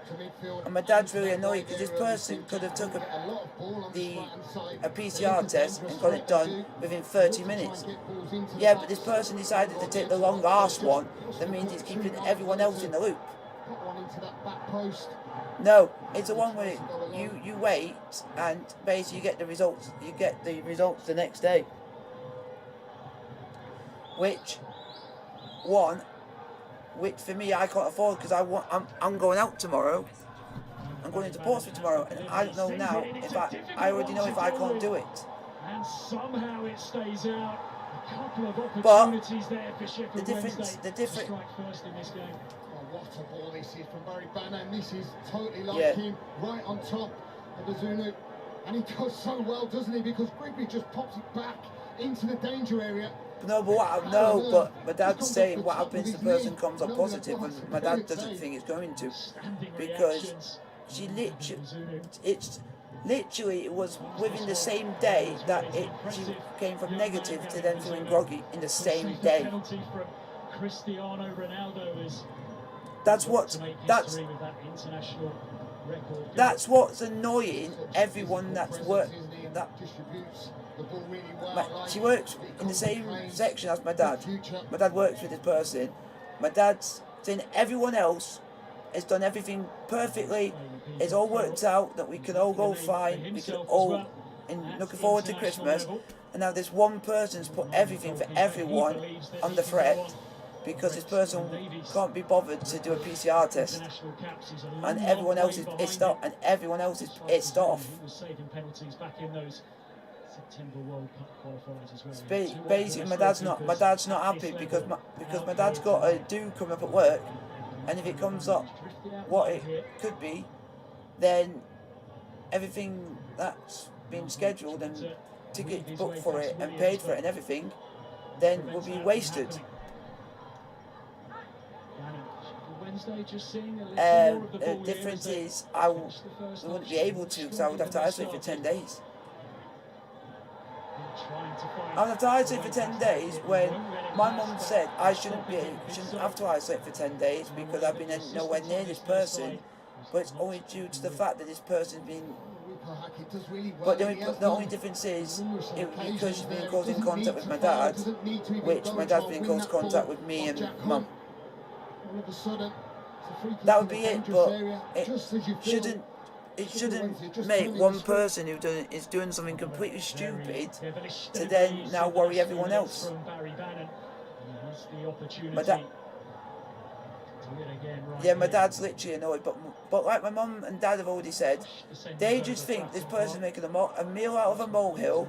and my dad's really annoyed because this person could have took a PCR test and got it done within 30 minutes. Yeah, but this person decided to take the long arse one. That means he's keeping everyone else in the loop. No, it's the one where you wait and basically you get the results. You get the results the next day. Which for me I can't afford because I'm going out tomorrow. I'm going into Portsmouth tomorrow, and I don't know now if I already know if I can't do it. And somehow it stays out. A couple of But opportunities there for Sheffield Wednesday. the difference. Strike first in this game. What a ball this is from Barry Banner, and this is totally like him, right on top of the Zunu. And he does so well, doesn't he? Because Grigby just pops it back into the danger area. No, but my dad's saying what happens if the person comes up positive, and my dad doesn't think it's going to, because it was within the same day that she came from negative to then feeling groggy in the same day. That's what's annoying everyone that's worked. She works in the same section as my dad. My dad works with this person. My dad's saying everyone else has done everything perfectly. It's all worked out that we can all go fine. We can all, and looking forward to Christmas. And now this one person's put everything for everyone on the threat, because this person can't be bothered to do a PCR test, and everyone else is pissed off, and everyone else is pissed off. Basically, my dad's not happy because my dad's got a do coming up at work, and if it comes up what it could be, then everything that's been scheduled and tickets booked for it and paid for it and everything, then will be wasted. The difference is I wouldn't be able to, because I would have to isolate for 10 days. I would have to isolate for 10 days when my mum said I shouldn't have to isolate for 10 days because I've been nowhere near this person, but it's only due to the fact that this person's been Hack, it does really well. But the only difference is, because she's been in close contact with my dad, which my dad's been in close contact with me and Mum. That would be it, but it shouldn't make one person who is doing something completely stupid to then now worry everyone else. My dad's literally annoyed, but like my mum and dad have already said, they just think this person's making a meal out of a molehill,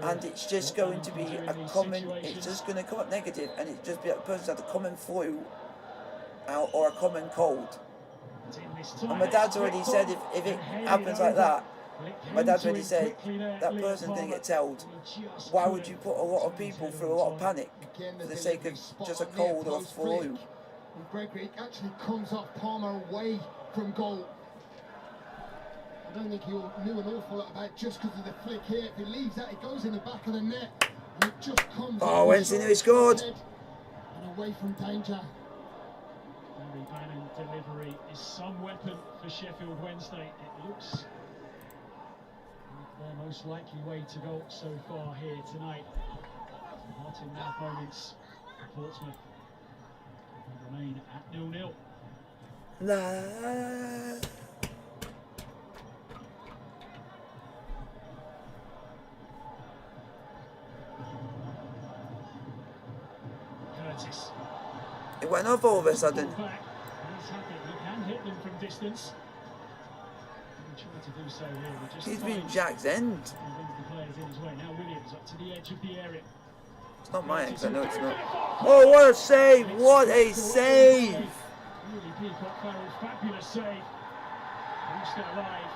and it's just going to be it's just going to come up negative, and it's just be like the person's had a common flu or a common cold. And my dad's already said if it happens like that, my dad's already said that person didn't get told. Why would you put a lot of people through a lot of panic for the sake of just a cold or a flu? Gregory actually comes off Palmer away from goal. I don't think he knew an awful lot about just because of the flick here. If he leaves that, it goes in the back of the net, and it just comes. Oh, Wednesday nearly scored. And away from danger. Barry Bannon delivery is some weapon for Sheffield Wednesday. It looks like their most likely way to goal so far here tonight. Martin their opponents, Portsmouth, remain at 0-0. Curtis. It went off all of a sudden. He's happy. He can hit them from distance. He tried to do so here. He's been Jack's end. The players in his way. Now Williams up to the edge of the area. It's not my ex, I know it's not. Oh, what a save! What a save! Really Peacock Farrell, fabulous save. Reached it alive.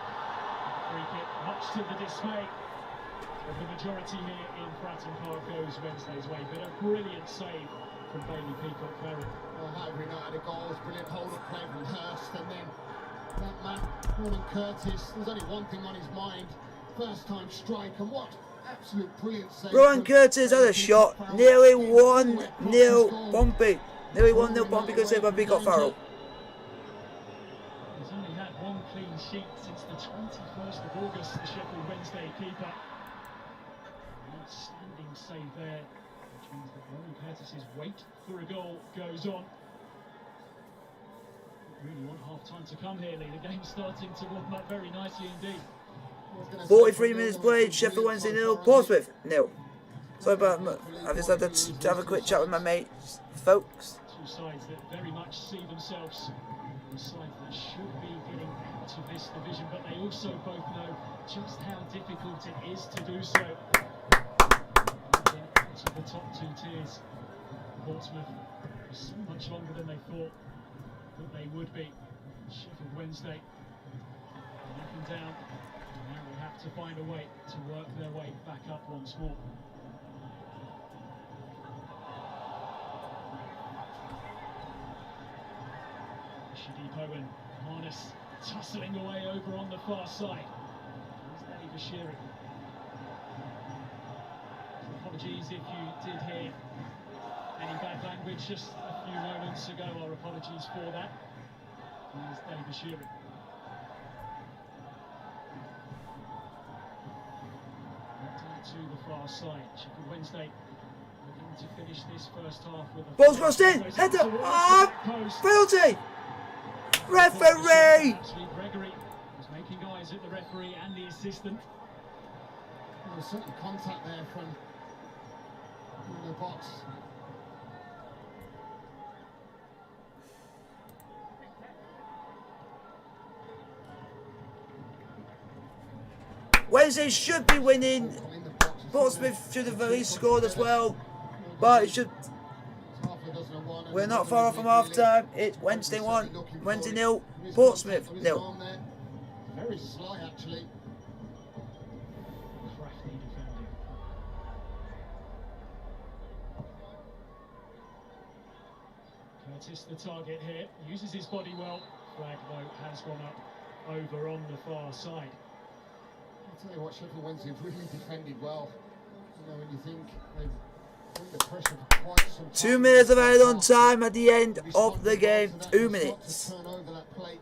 Free kick, much to the dismay of the majority here in Fratton Park goes Wednesday's way. But a brilliant save from Bailey Peacock Farrell. Well, how have we not had a goal? It's brilliant hold-up play from Hurst, and then that man, Ronan Curtis, there's only one thing on his mind. First time strike, and what absolute brilliant save. Ronan Curtis had a shot, nearly 1-0 Pompey. Nearly 1-0 Pompey, good save by Peacock Farrell. He's only had one clean sheet since the 21st of August, the Sheffield Wednesday keeper. Outstanding save there, which means that Ronan Curtis's wait for a goal goes on. Really want half time to come here, Lee. The game's starting to warm up very nicely indeed. 43 minutes played, Sheffield Wednesday 0, Portsmouth 0. Sorry about I just had to have a quick chat with my mates, folks. Two sides that very much see themselves as sides that should be getting out of this division, but they also both know just how difficult it is to do so. To the top two tiers, Portsmouth was so much longer than they thought that they would be. Sheffield Wednesday up and down, and now they have to find a way to work their way back up once more. Shadipo and Harness tussling away over on the far side. Here's Danny Bashiri. Apologies if you did hear any bad language just a few moments ago. Our apologies for that. Here's Danny Bashiri. To the far side. Sheffield Wednesday looking to finish this first half with a Ball's crossed in, header, penalty! Referee! Actually, Gregory was making eyes at the referee and the assistant. There was certain contact there from the box. Wednesday should be winning. Portsmouth should have at least scored as well, but it should. We're not far off from half time. It's Wednesday 1, Wednesday 0, Portsmouth 0. Very sly actually. Crafty defending. Curtis the target here, uses his body well. Flag though has gone up over on the far side. I'll tell you what, Sheffield Wednesday have really defended well. You know, when you think they've put the pressure for quite some time. 2 minutes of added on time at the end of the game. 2 minutes. Turn over that plate.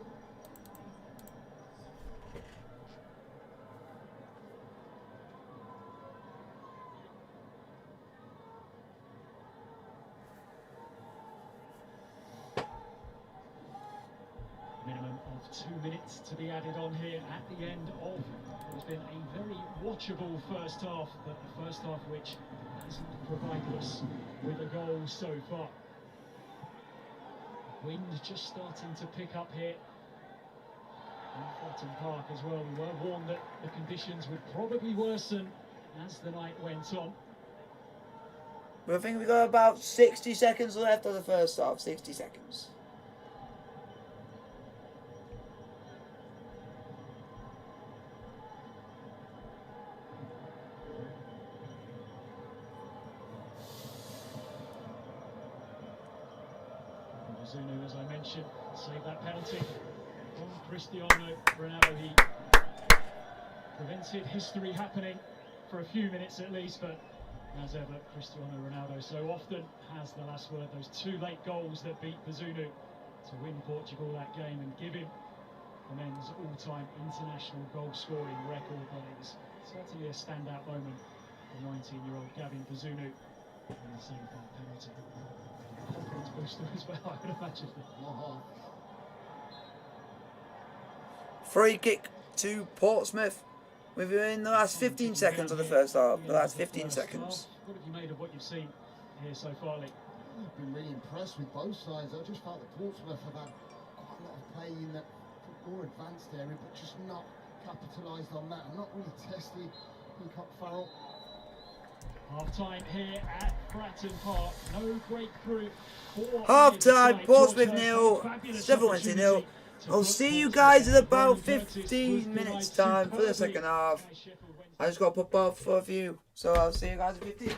of 2 minutes to be added on here at the end of what has been a very watchable first half, but the first half which hasn't provided us with a goal so far. Wind just starting to pick up here in Fratton Park as well. We were warned that the conditions would probably worsen as the night went on. But I think we got about 60 seconds left of the first half. 60 seconds. Zunu, as I mentioned, saved that penalty from Cristiano Ronaldo. He prevented history happening for a few minutes at least, but as ever, Cristiano Ronaldo so often has the last word. Those 2 late goals that beat Zunu to win Portugal that game and give him the men's all-time international goal-scoring record. But it was certainly a standout moment for 19-year-old Gavin Zunu and saved that penalty. Confidence booster as well, I would imagine. Free kick to Portsmouth. We've been in the last 15 seconds of the first half. The last 15 seconds. What have you made of what you've seen here so far, Lee? I've been really impressed with both sides. I just felt that Portsmouth have had quite a lot of play in that more advanced area, but just not capitalised on that. And not really tested Peacock Farrell. Half-time here at Fratton Park. No breakthrough. Half-time, Portsmouth 0, Sheffield Wednesday 0. I'll see you guys in about 15 minutes time for the second half. I just got to pop off for a few, so I'll see you guys in 15.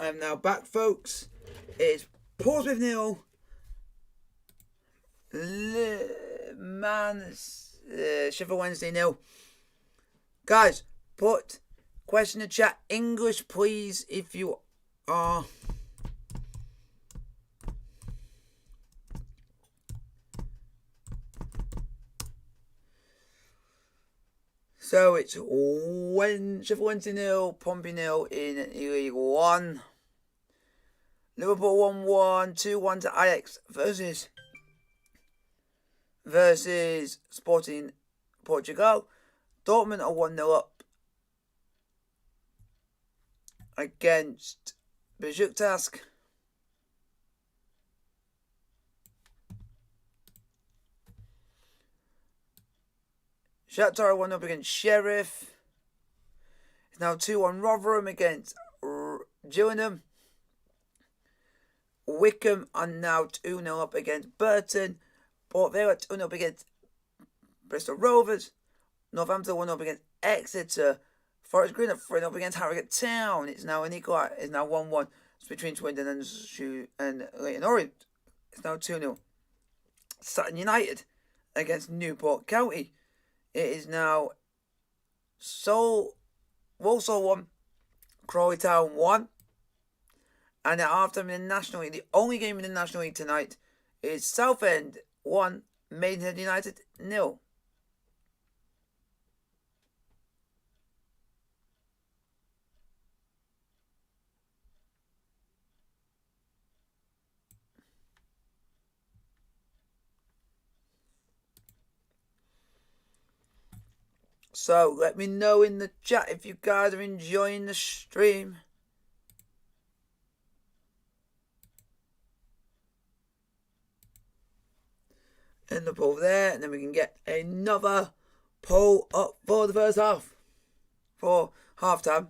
I am now back, folks. It's Portsmouth 0. Sheffield Wednesday 0. Guys, put question in the chat. English, please, if you are. So it's Sheffield Wednesday 0, Pompey 0 in League One. Liverpool 1-1, 2-1 to Ajax versus Sporting Portugal. Dortmund are 1-0 up against Besiktas. Shakhtar 1 up against Sheriff. It's now 2-1 Rotherham against Gillingham. Wickham are now 2-0 up against Burton. Port Vale 2-0 up against Bristol Rovers. Northampton 1-0 up against Exeter. Forest Green are 3-0 up against Harrogate Town. It's now an equal. It's now 1-1. It's between Swindon and Leyton Orient. It's now 2-0. Sutton United against Newport County. It is now Walsall 1, Crawley Town 1. And after in the National League, the only game in the National League tonight is Southend 1, Maidenhead United 0. So let me know in the chat if you guys are enjoying the stream. And the poll there, and then we can get another poll up for the first half. For half time.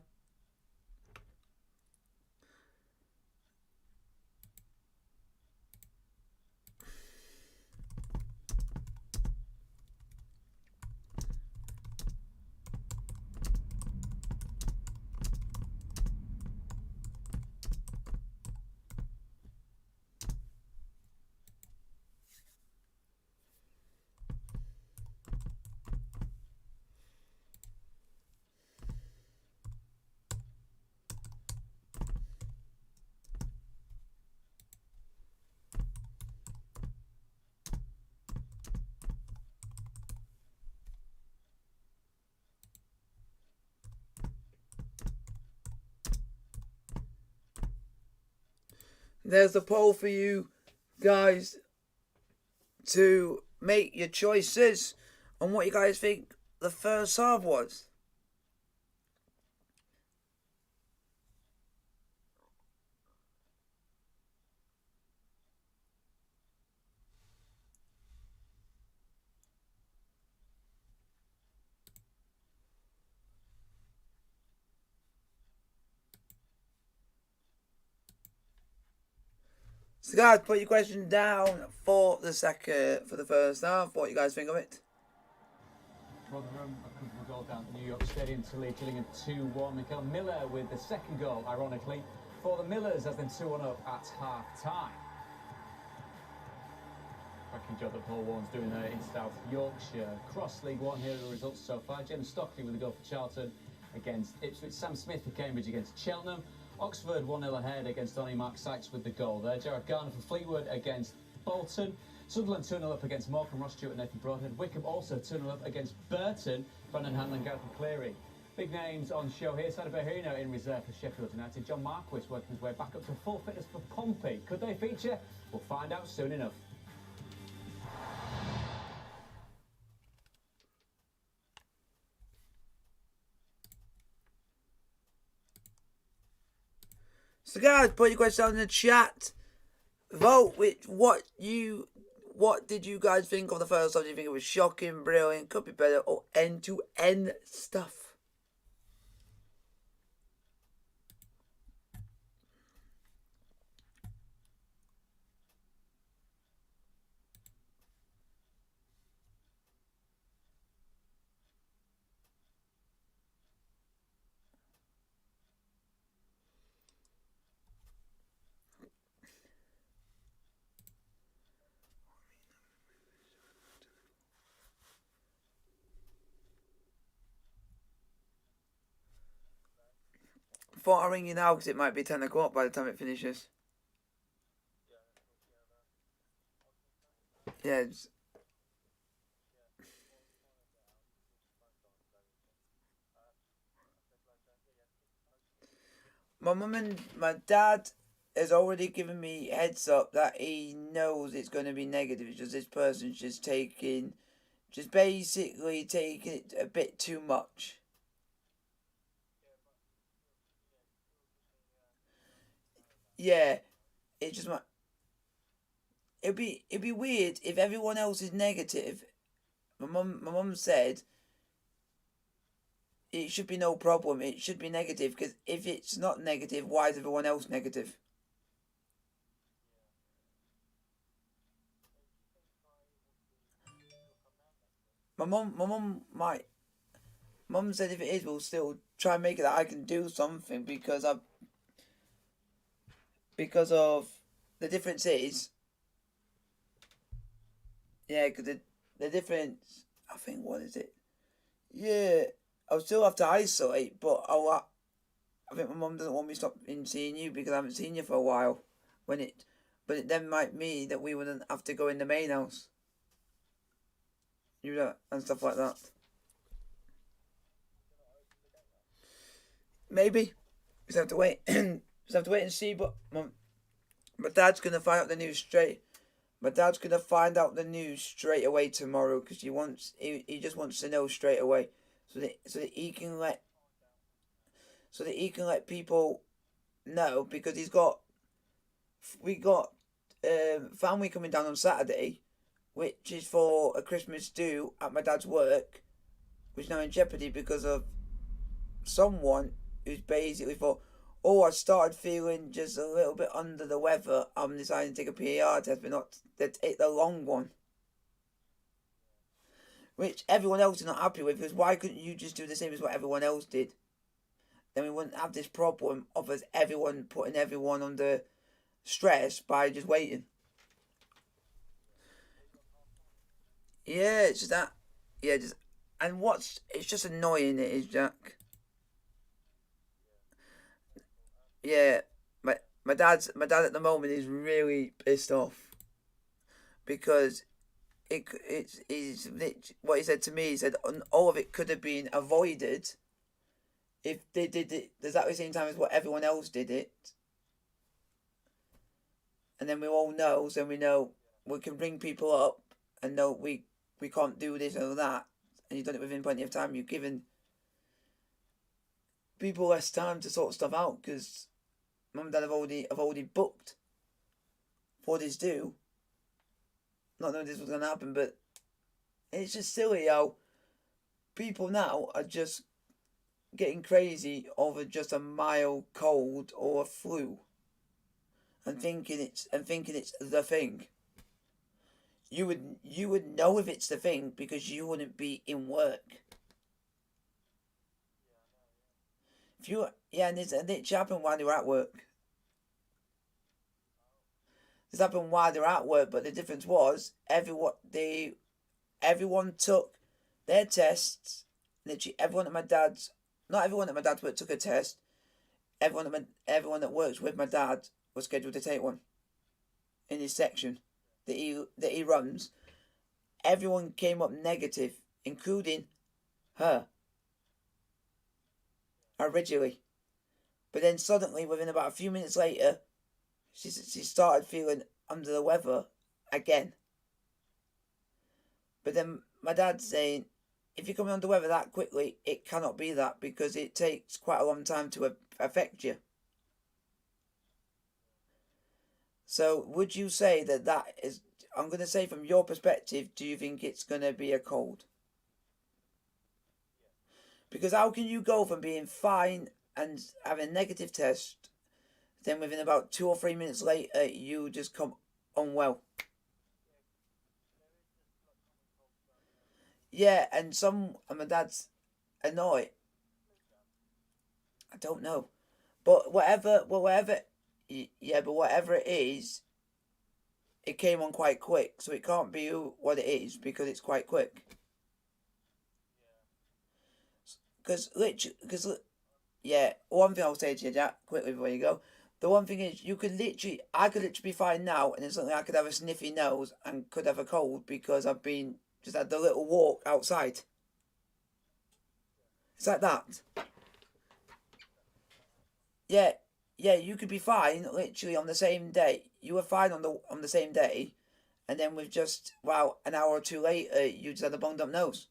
There's the poll for you guys to make your choices on what you guys think the first half was. So guys, put your question down for the first half. What you guys think of it? Rotherham, a comfortable goal down at New York Stadium to lead Gillingham 2-1. Mikel Miller with the second goal, ironically, for the Millers as they're 2-1 up at half-time. Cracking job that Paul Warren's doing there in South Yorkshire. Cross League One, here are the results so far. James Stockley with a goal for Charlton against Ipswich. Sam Smith for Cambridge against Cheltenham. Oxford 1-0 ahead against Donny Mark Sykes with the goal there. Gerard Garner for Fleetwood against Bolton. Sunderland 2-0 up against Morecambe, Ross Stewart and Nathan Broadhead. Wickham also 2-0 up against Burton. Brandon Hanlon, Gareth McCleary. Big names on show here. Sada Berhino in reserve for Sheffield United. John Marquis working his way back up to full fitness for Pompey. Could they feature? We'll find out soon enough. So guys, put your questions down in the chat. Vote with what did you guys think of the first half? Do you think it was shocking, brilliant, could be better, or end-to-end stuff? thought I'll ring you now because it might be 10 o'clock by the time it finishes. Yeah. My mum and my dad has already given me heads up that he knows it's going to be negative. It's just this person's just basically taking it a bit too much. Yeah, it just might. It'd be weird if everyone else is negative. My mum said it should be no problem. It should be negative because if it's not negative, why is everyone else negative? Mum said if it is, we'll still try and make it that I can do something because of the difference is, yeah, because the difference, I think, what is it? Yeah, I'll still have to isolate, but I think my mum doesn't want me stopping seeing you because I haven't seen you for a while. But it then might mean that we wouldn't have to go in the main house. You know, and stuff like that. Maybe. Just have to wait. Just have to wait and see. But my dad's gonna find out the news straight. My dad's gonna find out the news straight away tomorrow because he just wants to know straight away, so that he can let people know because we got family coming down on Saturday, which is for a Christmas do at my dad's work, which is now in jeopardy because of someone who's basically thought, oh, I started feeling just a little bit under the weather. I'm deciding to take a PAR test, but not take the long one. Which everyone else is not happy with, because why couldn't you just do the same as what everyone else did? Then we wouldn't have this problem of us putting everyone under stress by just waiting. Yeah, it's just that. Yeah, it's just annoying. It is, Jack. Yeah, my dad at the moment is really pissed off because what he said to me. He said all of it could have been avoided if they did it exactly the same time as what everyone else did it, and then we all know, so we know we can bring people up and know we can't do this or that, and you've done it within plenty of time. You've given people less time to sort stuff out because mum and dad have already booked for this do. Not knowing this was gonna happen, but it's just silly how people now are just getting crazy over just a mild cold or a flu, and thinking it's the thing. You would know if it's the thing because you wouldn't be in work. If you and it happened while they were at work. This happened while they were at work, but the difference was everyone took their tests. Literally everyone at my dad's, not everyone at my dad's work took a test. Everyone that works with my dad was scheduled to take one in his section that he runs. Everyone came up negative, including her originally, but then suddenly, within about a few minutes later, she started feeling under the weather again. But then my dad's saying, if you're coming under weather that quickly, it cannot be that because it takes quite a long time to affect you. So would you say that is, I'm going to say from your perspective, do you think it's going to be a cold? Because how can you go from being fine and having a negative test, then within about 2 or 3 minutes later, you just come unwell? Yeah, and my dad's annoyed. I don't know. But whatever it is, it came on quite quick, so it can't be what it is because it's quite quick. Because Yeah, one thing I'll say to you, Jack, quickly before you go. The one thing is, I could literally be fine now, and it's something I could have a sniffy nose and could have a cold because I've been just had the little walk outside. It's like that. Yeah, yeah, you could be fine literally on the same day. You were fine on the same day, and then with just an hour or two later, you just had a bunged up nose.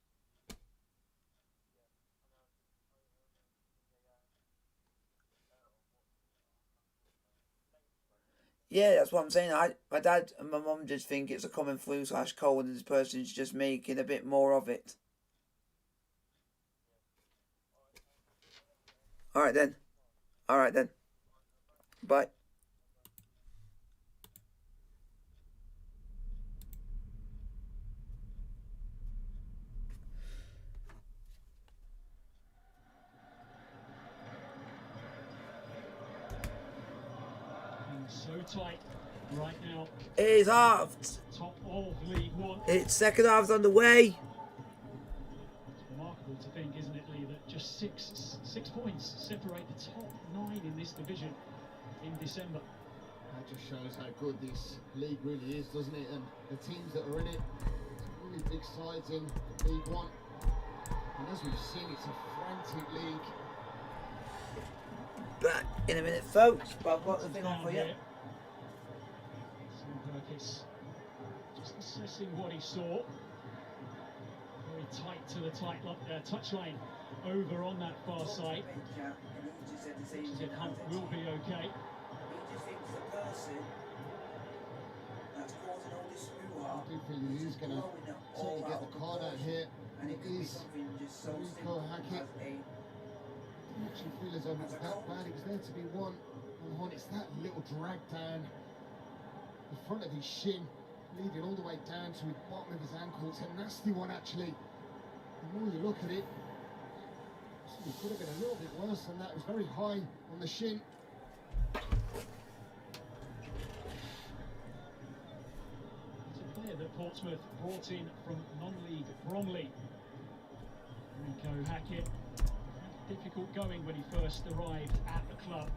Yeah, that's what I'm saying. My dad and my mum just think it's a common flu/cold, and this person's just making a bit more of it. All right then. All right then. Bye. So tight right now. It's halved. Top of League One. It's second half's on the way. It's remarkable to think, isn't it, Lee, that just six points separate the top 9 in this division in December. That just shows how good this league really is, doesn't it? And the teams that are in it, some really big sides in League One. And as we've seen, it's a frantic league. Back in a minute, folks. But I've got the thing on for you. Perkis just assessing what he saw. Very tight to the touchline over on that far side. He said Hunt will be okay. He just thinks the person that's causing all this I do feel he is going to certainly get the card out here. And it is Rico Hackett. I actually feel as though it's that bad. It was there to be one. And it's that little drag down the front of his shin, leading all the way down to the bottom of his ankle. It's a nasty one, actually. The more you look at it, it could have been a little bit worse than that. It was very high on the shin. It's a player that Portsmouth brought in from non-league Bromley. Rico Hackett had difficult going when he first arrived at the club.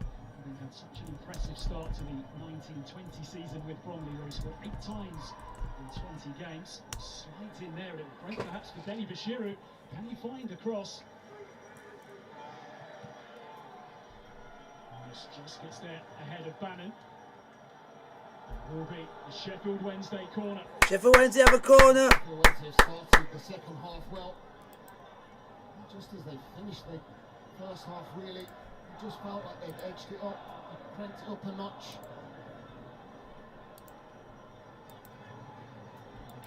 He had such an impressive start to the 1920 season with Bromley, where he scored 8 times in 20 games. Slides in there, a break perhaps for Denny Bashiru. Can he find a cross? This just gets there ahead of Bannon. It will be the Sheffield Wednesday corner. Sheffield Wednesday have a corner. Sheffield Wednesday started the second half well. Just as they finished the first half, really. It just felt like they'd edged it up, cranked it up a notch.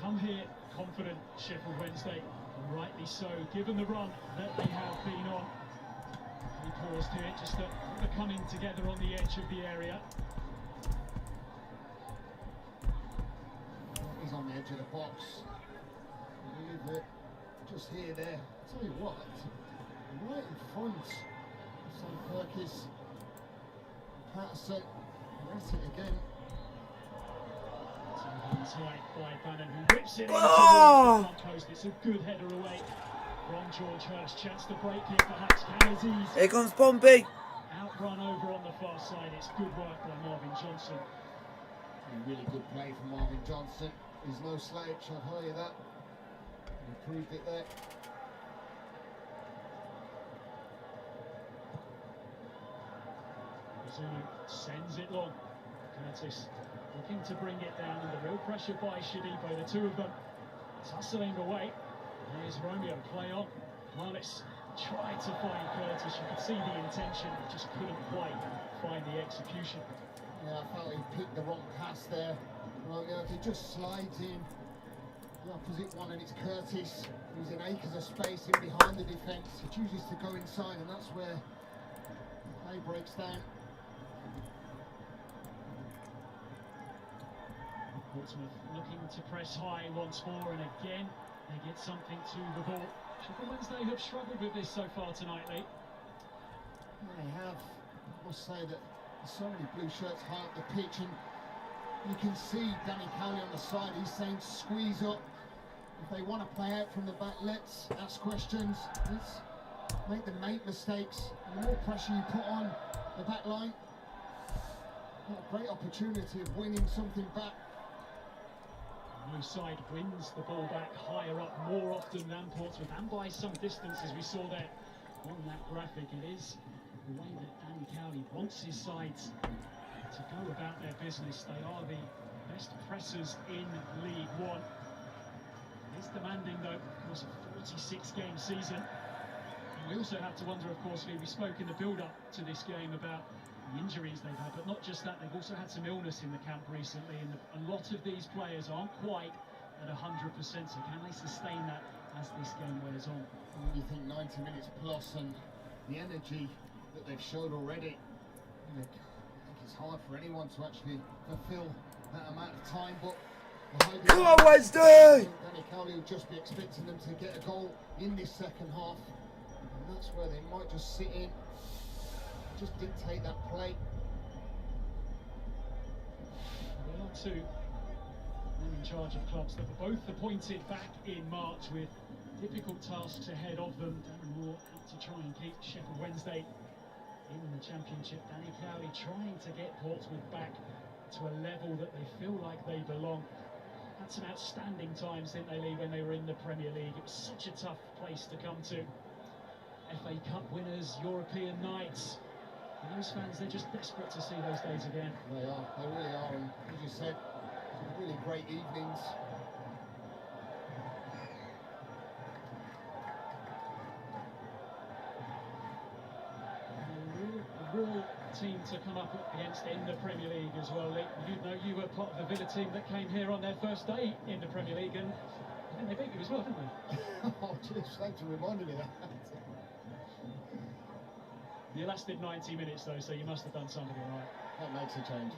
Come here confident, Sheffield Wednesday, and rightly so, given the run that they have been on. He paused here, just the coming together on the edge of the area. He's on the edge of the box. I believe that just here, there. I'll tell you what, right in front of Sam Perkis, Patterson, that's it again. Tight by Bannon, who whips it into the front post. It's a good header away from George Hurst. Chance to break it, perhaps can Aziz. Here comes Pompey. Outrun over on the far side. It's good work by Marvin Johnson. A really good play from Marvin Johnson. He's no slouch, I'll tell you that. He proved it there. Zulu sends it long. Curtis looking to bring it down, and the real pressure by Shadipo, the two of them tussling away. Here's Romeo, play on. Marlis tried to find Curtis. You could see the intention, just couldn't quite find the execution. Yeah, I felt he picked the wrong pass there. Romeo, he just slides in the opposite one, and it's Curtis who's in acres of space in behind the defence. He chooses to go inside, and that's where the play breaks down. Portsmouth looking to press high once more, and again they get something to the ball. Sheffield Wednesday have struggled with this so far tonight, Lee. They have. I must say that there's so many blue shirts high up the pitch, and you can see Danny Cowley on the side. He's saying squeeze up. If they want to play out from the back, let's ask questions. Let's make them make mistakes. The more pressure you put on the back line, a great opportunity of winning something back. No side wins the ball back higher up more often than Portsmouth, and by some distance, as we saw there on that graphic. It is the way that Danny Cowley wants his sides to go about their business. They are the best pressers in League One. It's demanding, though, of course, a 46-game season. And we also have to wonder, of course, Lee, we spoke in the build-up to this game about the injuries they've had, but not just that, they've also had some illness in the camp recently, and a lot of these players aren't quite at 100%, so can they sustain that as this game wears on? When you think 90 minutes plus and the energy that they've showed already, I think it's hard for anyone to actually fulfill that amount of time, but come on, Wednesday! Danny Cowley will just be expecting them to get a goal in this second half, and that's where they might just sit in, just dictate that play. There are two men in charge of clubs that were both appointed back in March with difficult tasks ahead of them. Darren Moore out to try and keep Sheffield Wednesday in the Championship. Danny Cowley trying to get Portsmouth back to a level that they feel like they belong. Had some outstanding times, didn't they, Lee, when they were in the Premier League? It was such a tough place to come to. FA Cup winners, European nights. And those fans, they're just desperate to see those days again. They are, they really are, and as you said, some really great evenings. A real team to come up against in the Premier League as well, Lee. You know, you were part of the Villa team that came here on their first day in the Premier League, and they beat you as well, didn't they? Oh, just thanks for reminding me of that. You lasted 90 minutes though, so you must have done something right. That makes a change.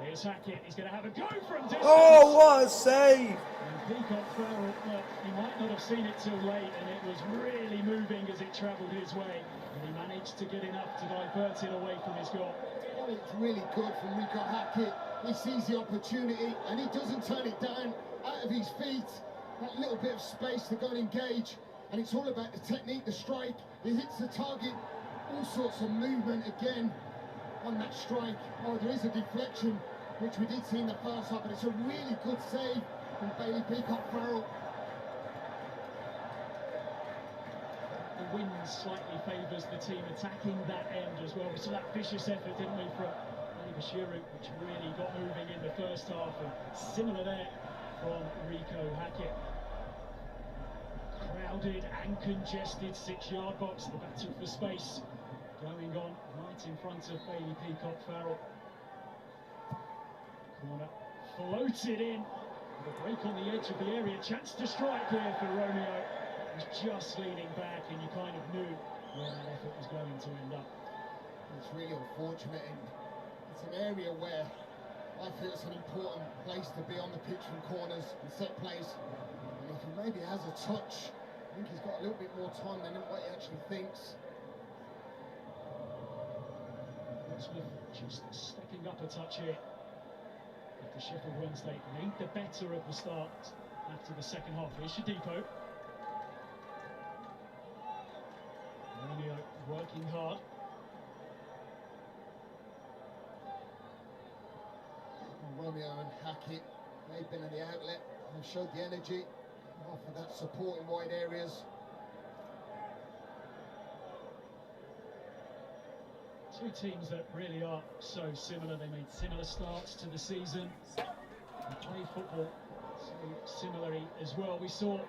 Here's Hackett, he's going to have a go from distance. Oh, what a save! And Peacock Farrell, he might not have seen it too late, and it was really moving as it travelled his way. And he managed to get enough to divert it away from his goal. Well, it's really good from Rico Hackett. He sees the opportunity and he doesn't turn it down out of his feet. That little bit of space to go and engage. And it's all about the technique, the strike. He hits the target, all sorts of movement again on that strike. Oh, there is a deflection, which we did see in the first half, but it's a really good save from Bailey Peacock Farrell. The wind slightly favours the team attacking that end as well. We saw that vicious effort, didn't we, from Bashiru, which really got moving in the first half, and similar there from Rico Hackett. Crowded and congested 6-yard box, the battle for space going on right in front of Bailey Peacock Farrell. Corner floated in, with a break on the edge of the area, chance to strike here for Romeo. He was just leaning back, and you kind of knew where that effort was going to end up. It's really unfortunate, and it's an area where I feel it's an important place to be on the pitch from corners and set plays. And if he maybe has a touch, I think he's got a little bit more time than what he actually thinks. Portsmouth just stepping up a touch here after Sheffield Wednesday made the better of the start after the second half. Here's Shadipo. Romeo working hard. Well, Romeo and Hackett, they've been in the outlet, they've showed the energy, offered that support in wide areas. Two teams that really are so similar. They made similar starts to the season. They play football so similarly as well. We saw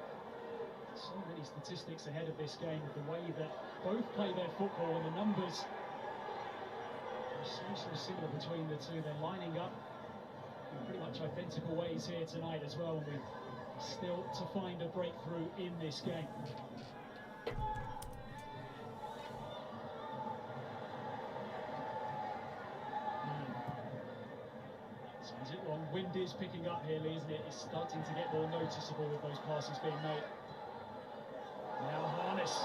so many statistics ahead of this game of the way that both play their football, and the numbers are so similar between the two. They're lining up in pretty much identical ways here tonight as well, and we're still to find a breakthrough in this game. Sounds it long. Wind is picking up here, Lee, isn't it? It's starting to get more noticeable with those passes being made. Now Harness.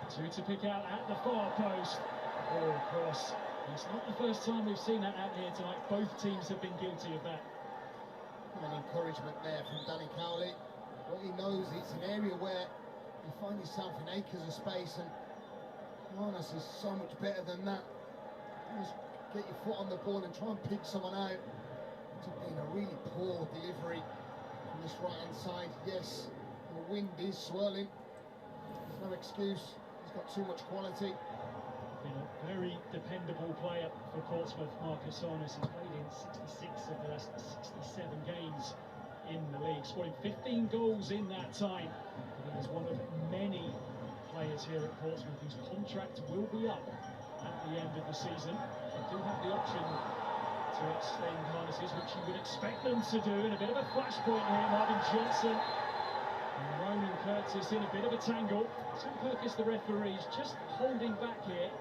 Two to pick out at the far post. Oh, cross. It's not the first time we've seen that out here tonight. Both teams have been guilty of that. An encouragement there from Danny Cowley. What he knows, it's an area where you find yourself in acres of space, and Harness is so much better than that. Just get your foot on the ball and try and pick someone out. It's been a really poor delivery from this right-hand side. Yes, the wind is swirling. There's no excuse. He's got too much quality. Been a very dependable player for Portsmouth, Marcus Harness. He's played in 66 of the last 67 games in the league, scoring 15 goals in that time. He is one of many players here at Portsmouth whose contract will be up at the end of the season. They do have the option to extend Harnesses, which you would expect them to do. And a bit of a flashpoint here, Marvin Johnson and Ronan Curtis in a bit of a tangle. Sam Perkis, the referee, is just holding back here.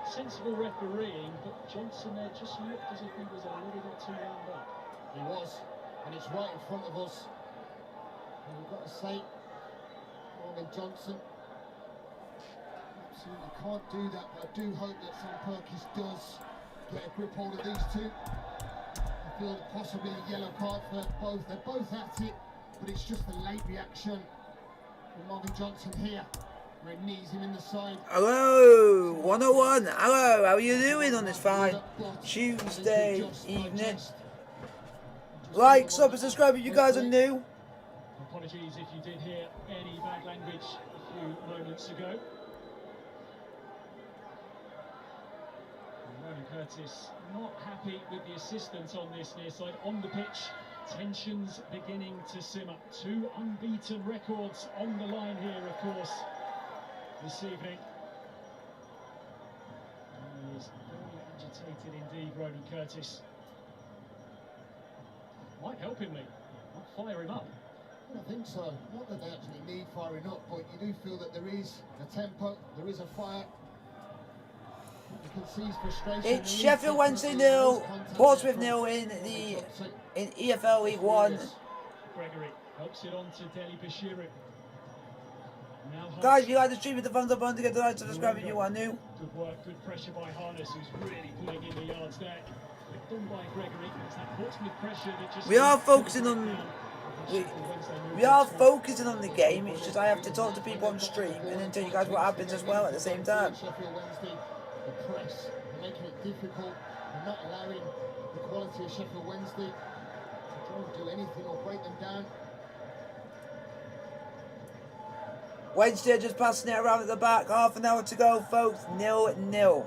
Sensible refereeing, but Johnson there just looked as if he was a little bit too wound up. He was, and it's right in front of us. And we've got to say, Ronan Johnson absolutely can't do that, but I do hope that Sam Perkis does get a grip hold of these two. I feel possibly a yellow card for both. They're both at it, but it's just a late reaction from Marvin Johnson here, where he knees him in the side. Hello, 101. Hello, how are you doing on this fine Tuesday evening? Like, sub, and subscribe if you guys are new. Apologies if you did hear any bad language a few moments ago. Ronan Curtis not happy with the assistance on this near side. On the pitch, tensions beginning to simmer. Two unbeaten records on the line here, of course, this evening. He is very agitated indeed, Ronan Curtis. Might help him, Lee. Might fire him up. I think so. Not that they actually need firing up, but you do feel that there is a tempo, there is a fire. You can see his frustration. It's Sheffield Wednesday 0, Portsmouth 0 in EFL League One. Gregory helps it on to Deli Bashiru. Guys, if you like the stream, hit the thumbs up button to get the like, subscribe if you are new. Good work, good pressure by Harness, who's really pulling in the yards there. Done by Gregory. It's that Portsmouth pressure that just We are focusing on the game. It's just I have to talk to people on stream and then tell you guys what happens as well at the same time. Sheffield Wednesday, the press, they're making it difficult. They're not allowing the quality of Sheffield Wednesday to try and do anything or break them down. Wednesday just passing it around at the back. Half an hour to go, folks. 0-0.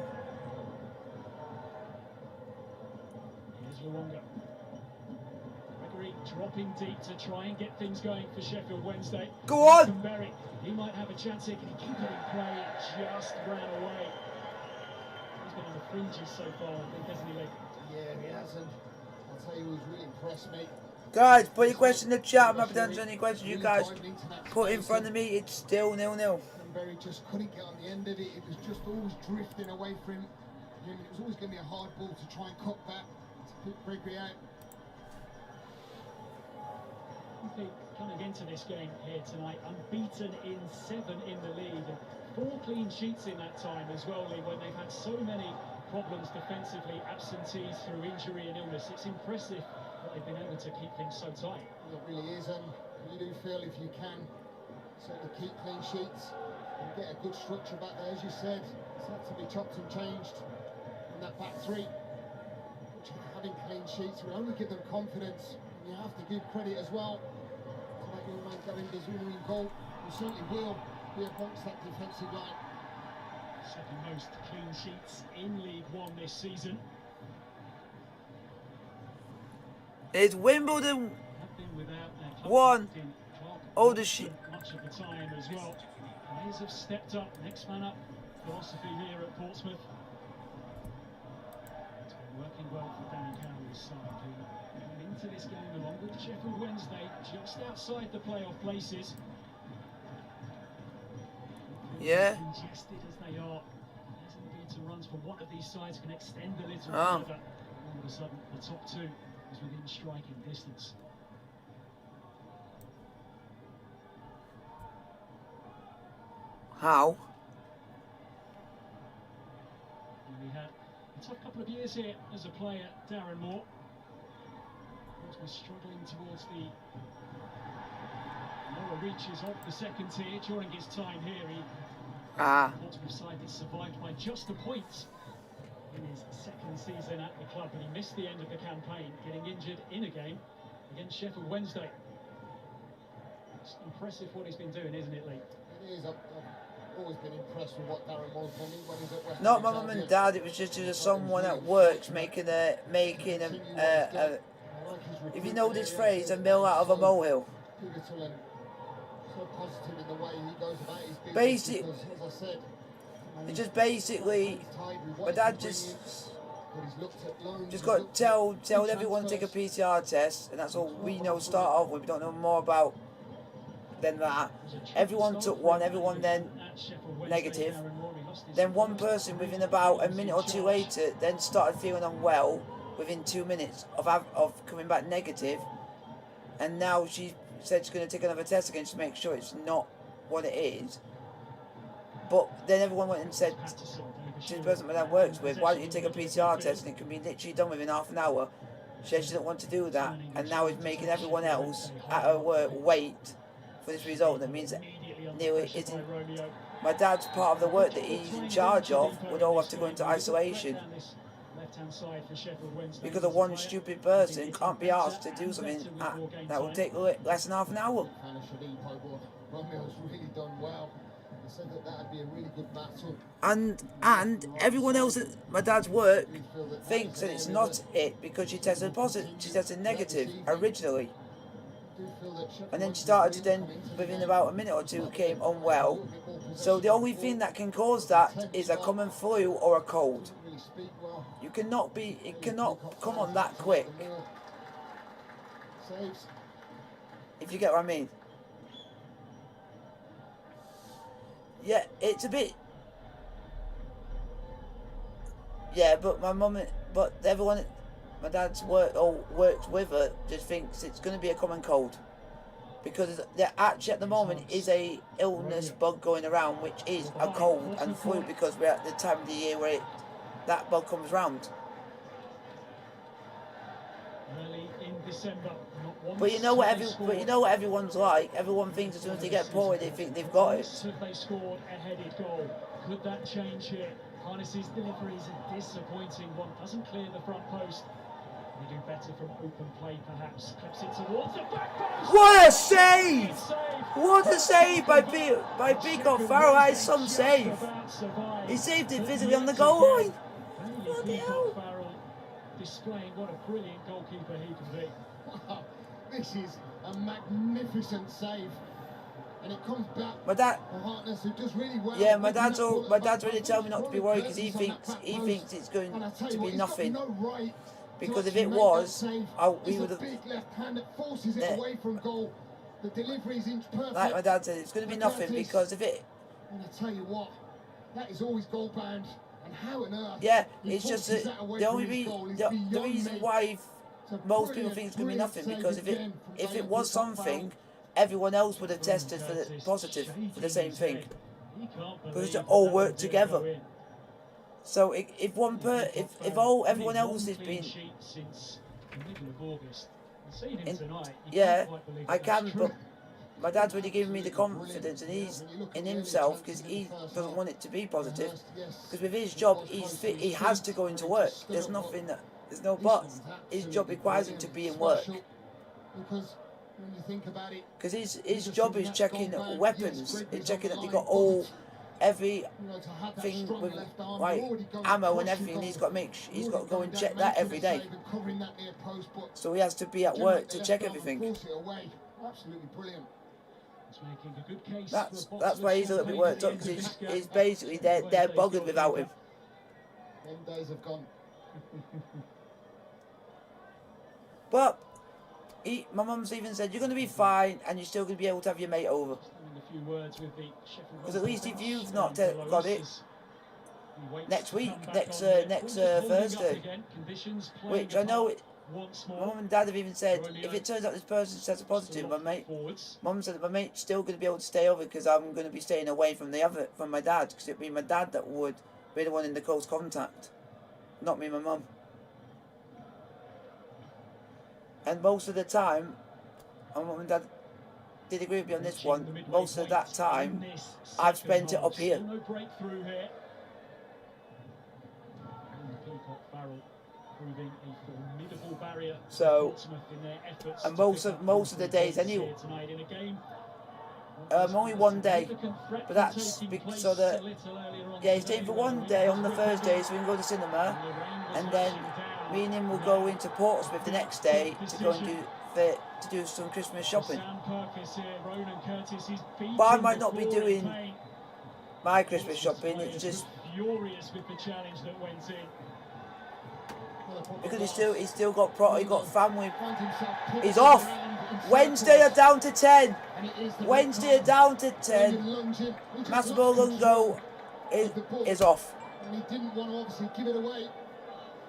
Gregory dropping deep to try and get things going for Sheffield Wednesday. Go on! Berry, he might have a chance here. Can he keep it in play? Just ran away. He's been on the fringes so far, I think, hasn't he, Lee? Yeah, he hasn't. I'll tell you who's really impressed me. Guys, put your question in the chat. I'm happy to answer any questions you guys put in front of me. It's still 0-0. Berry just couldn't get on the end of it. It was just always drifting away from him. It was always going to be a hard ball to try and cut back to pick Gregory out. Coming into this game here tonight, unbeaten in 7 in the league, and 4 clean sheets in that time as well, Lee, when they've had so many problems defensively, absentees through injury and illness. It's impressive that they've been able to keep things so tight. It really is, and you do feel if you can certainly keep clean sheets and get a good structure back there, as you said, it's had to be chopped and changed in that back three. Having clean sheets will only give them confidence, and you have to give credit as well to that young man Gavin Bazunu in goal, who certainly will be amongst that defensive line. Second most clean sheets in League One this season. It's Wimbledon 1. Older shit. Much of the time as well. Players have stepped up. Next man up philosophy here at Portsmouth. It's been working well for Danny Cowell's side, who came into this game along with Sheffield Wednesday, just outside the playoff places. Yeah. Congested as they are, as unbeaten runs for one of these sides can extend a little further. All of a sudden, the top two is within striking distance. How? And we had a tough couple of years here as a player, Darren Moore. Was struggling towards the lower reaches of the second tier during his time here. He Portsmouth side that survived by just a point in his second season at the club, and he missed the end of the campaign, getting injured in a game against Sheffield Wednesday. It's impressive what he's been doing, isn't it, Lee? It is. I've always been impressed with what Darren Moore's done when he's at West Ham. Not my mum and dad. It was just someone at work's making a if you know this phrase, a mill out of a molehill. Pivotal and so positive in the way he goes about his business. Basic. Because, as I said, It's just basically, my dad just got to tell everyone to take a PCR test, and that's all we know. Start off with, we don't know more about than that. Everyone took one. Everyone then negative. Then one person within about a minute or two later then started feeling unwell within 2 minutes of coming back negative, and now she said she's going to take another test again to make sure it's not what it is. But then everyone went and said to the person my dad works with, why don't you take a PCR test and it can be literally done within half an hour. She said she didn't want to do that, and now it's making everyone else at her work wait for this result. That means that nearly isn't. My dad's part of the work that he's in charge of would all have to go into isolation because of one stupid person can't be asked to do something that will take less than half an hour. Romeo's really done well. I said that that'd be a really good battle. And everyone else at my dad's work thinks that it's not it because she tested positive. She tested negative originally, and then she started to then within about a minute or two became unwell. So the only thing that can cause that is a common flu or a cold. You cannot be. It cannot come on that quick. If you get what I mean. Yeah, it's a bit. Yeah, but but everyone, my dad's works with her just thinks it's going to be a common cold, because there actually at the moment is a illness bug going around, which is a cold and flu, because we're at the time of the year where that bug comes round. Early in December, But you know what everyone's like. Everyone thinks as soon as they get poorly, they think they've got it. They scored a headed goal. Could that change here? Harness's delivery is a disappointing one. Doesn't clear the front post. They do better from open play, perhaps. Clips it towards the back post. What a save! What a save by Kickoff. Farrell had some save. He saved it physically on the goal line. What the hell? Displaying what a brilliant goalkeeper he can be. This is a magnificent save, and it comes back. My dad, for Hartness, who does really well. yeah, my dad's really telling me not to be worried because he thinks it's going to be nothing. Because if it was, we would have. Big left hand that forces it away from goal. The delivery is inch perfect. Like my dad said, it's going to be nothing because if it. And I tell you what, that is always goal bound. And how on earth? Yeah, it's just that the only reason why most people think it's going to be nothing, because if it was something, everyone else would have tested for the positive for the same thing, because they all work together. So if everyone else has been, yeah, I can, but my dad's really giving me the confidence, and he's in himself because he doesn't want it to be positive. Because with his job, he's fit. He has to go into work. There's no buts. His job requires him to be in work. Because his job is checking weapons. It's checking that they got everything with like ammo and everything. He's got to go and check that every day. So he has to be at work to check everything. Absolutely brilliant. That's why he's a little bit worked up, because he's basically they're buggered without him. Them days have gone. But my mum's even said you're going to be fine, and you're still going to be able to have your mate over. Because at least if you've not got it, next week, next Thursday, which I know. My mum and dad have even said if it turns out this person tests positive, mum said that my mate's still going to be able to stay over because I'm going to be staying away from my dad, because it'd be my dad that would be the one in the close contact, not me and my mum. And most of the time, my mum and dad did agree with me on this one. Most of that time, I've spent it up here. No breakthrough here. And the Peacock barrel proving a formidable barrier. So, Portsmouth in their efforts and to most of the days anyway. tonight in a game. Only one day, but that's so that yeah, he's staying for one day on the Thursday, so we can go to cinema, and then me and him will go into Portsmouth the next day to go and do some Christmas shopping. But I might not be doing my Christmas shopping. It's just furious with the challenge that went in. because he's still got family. He's off. Wednesday are down to 10. Wednesday are down to 10. Massimo Lungo is off. And he didn't want to obviously give it away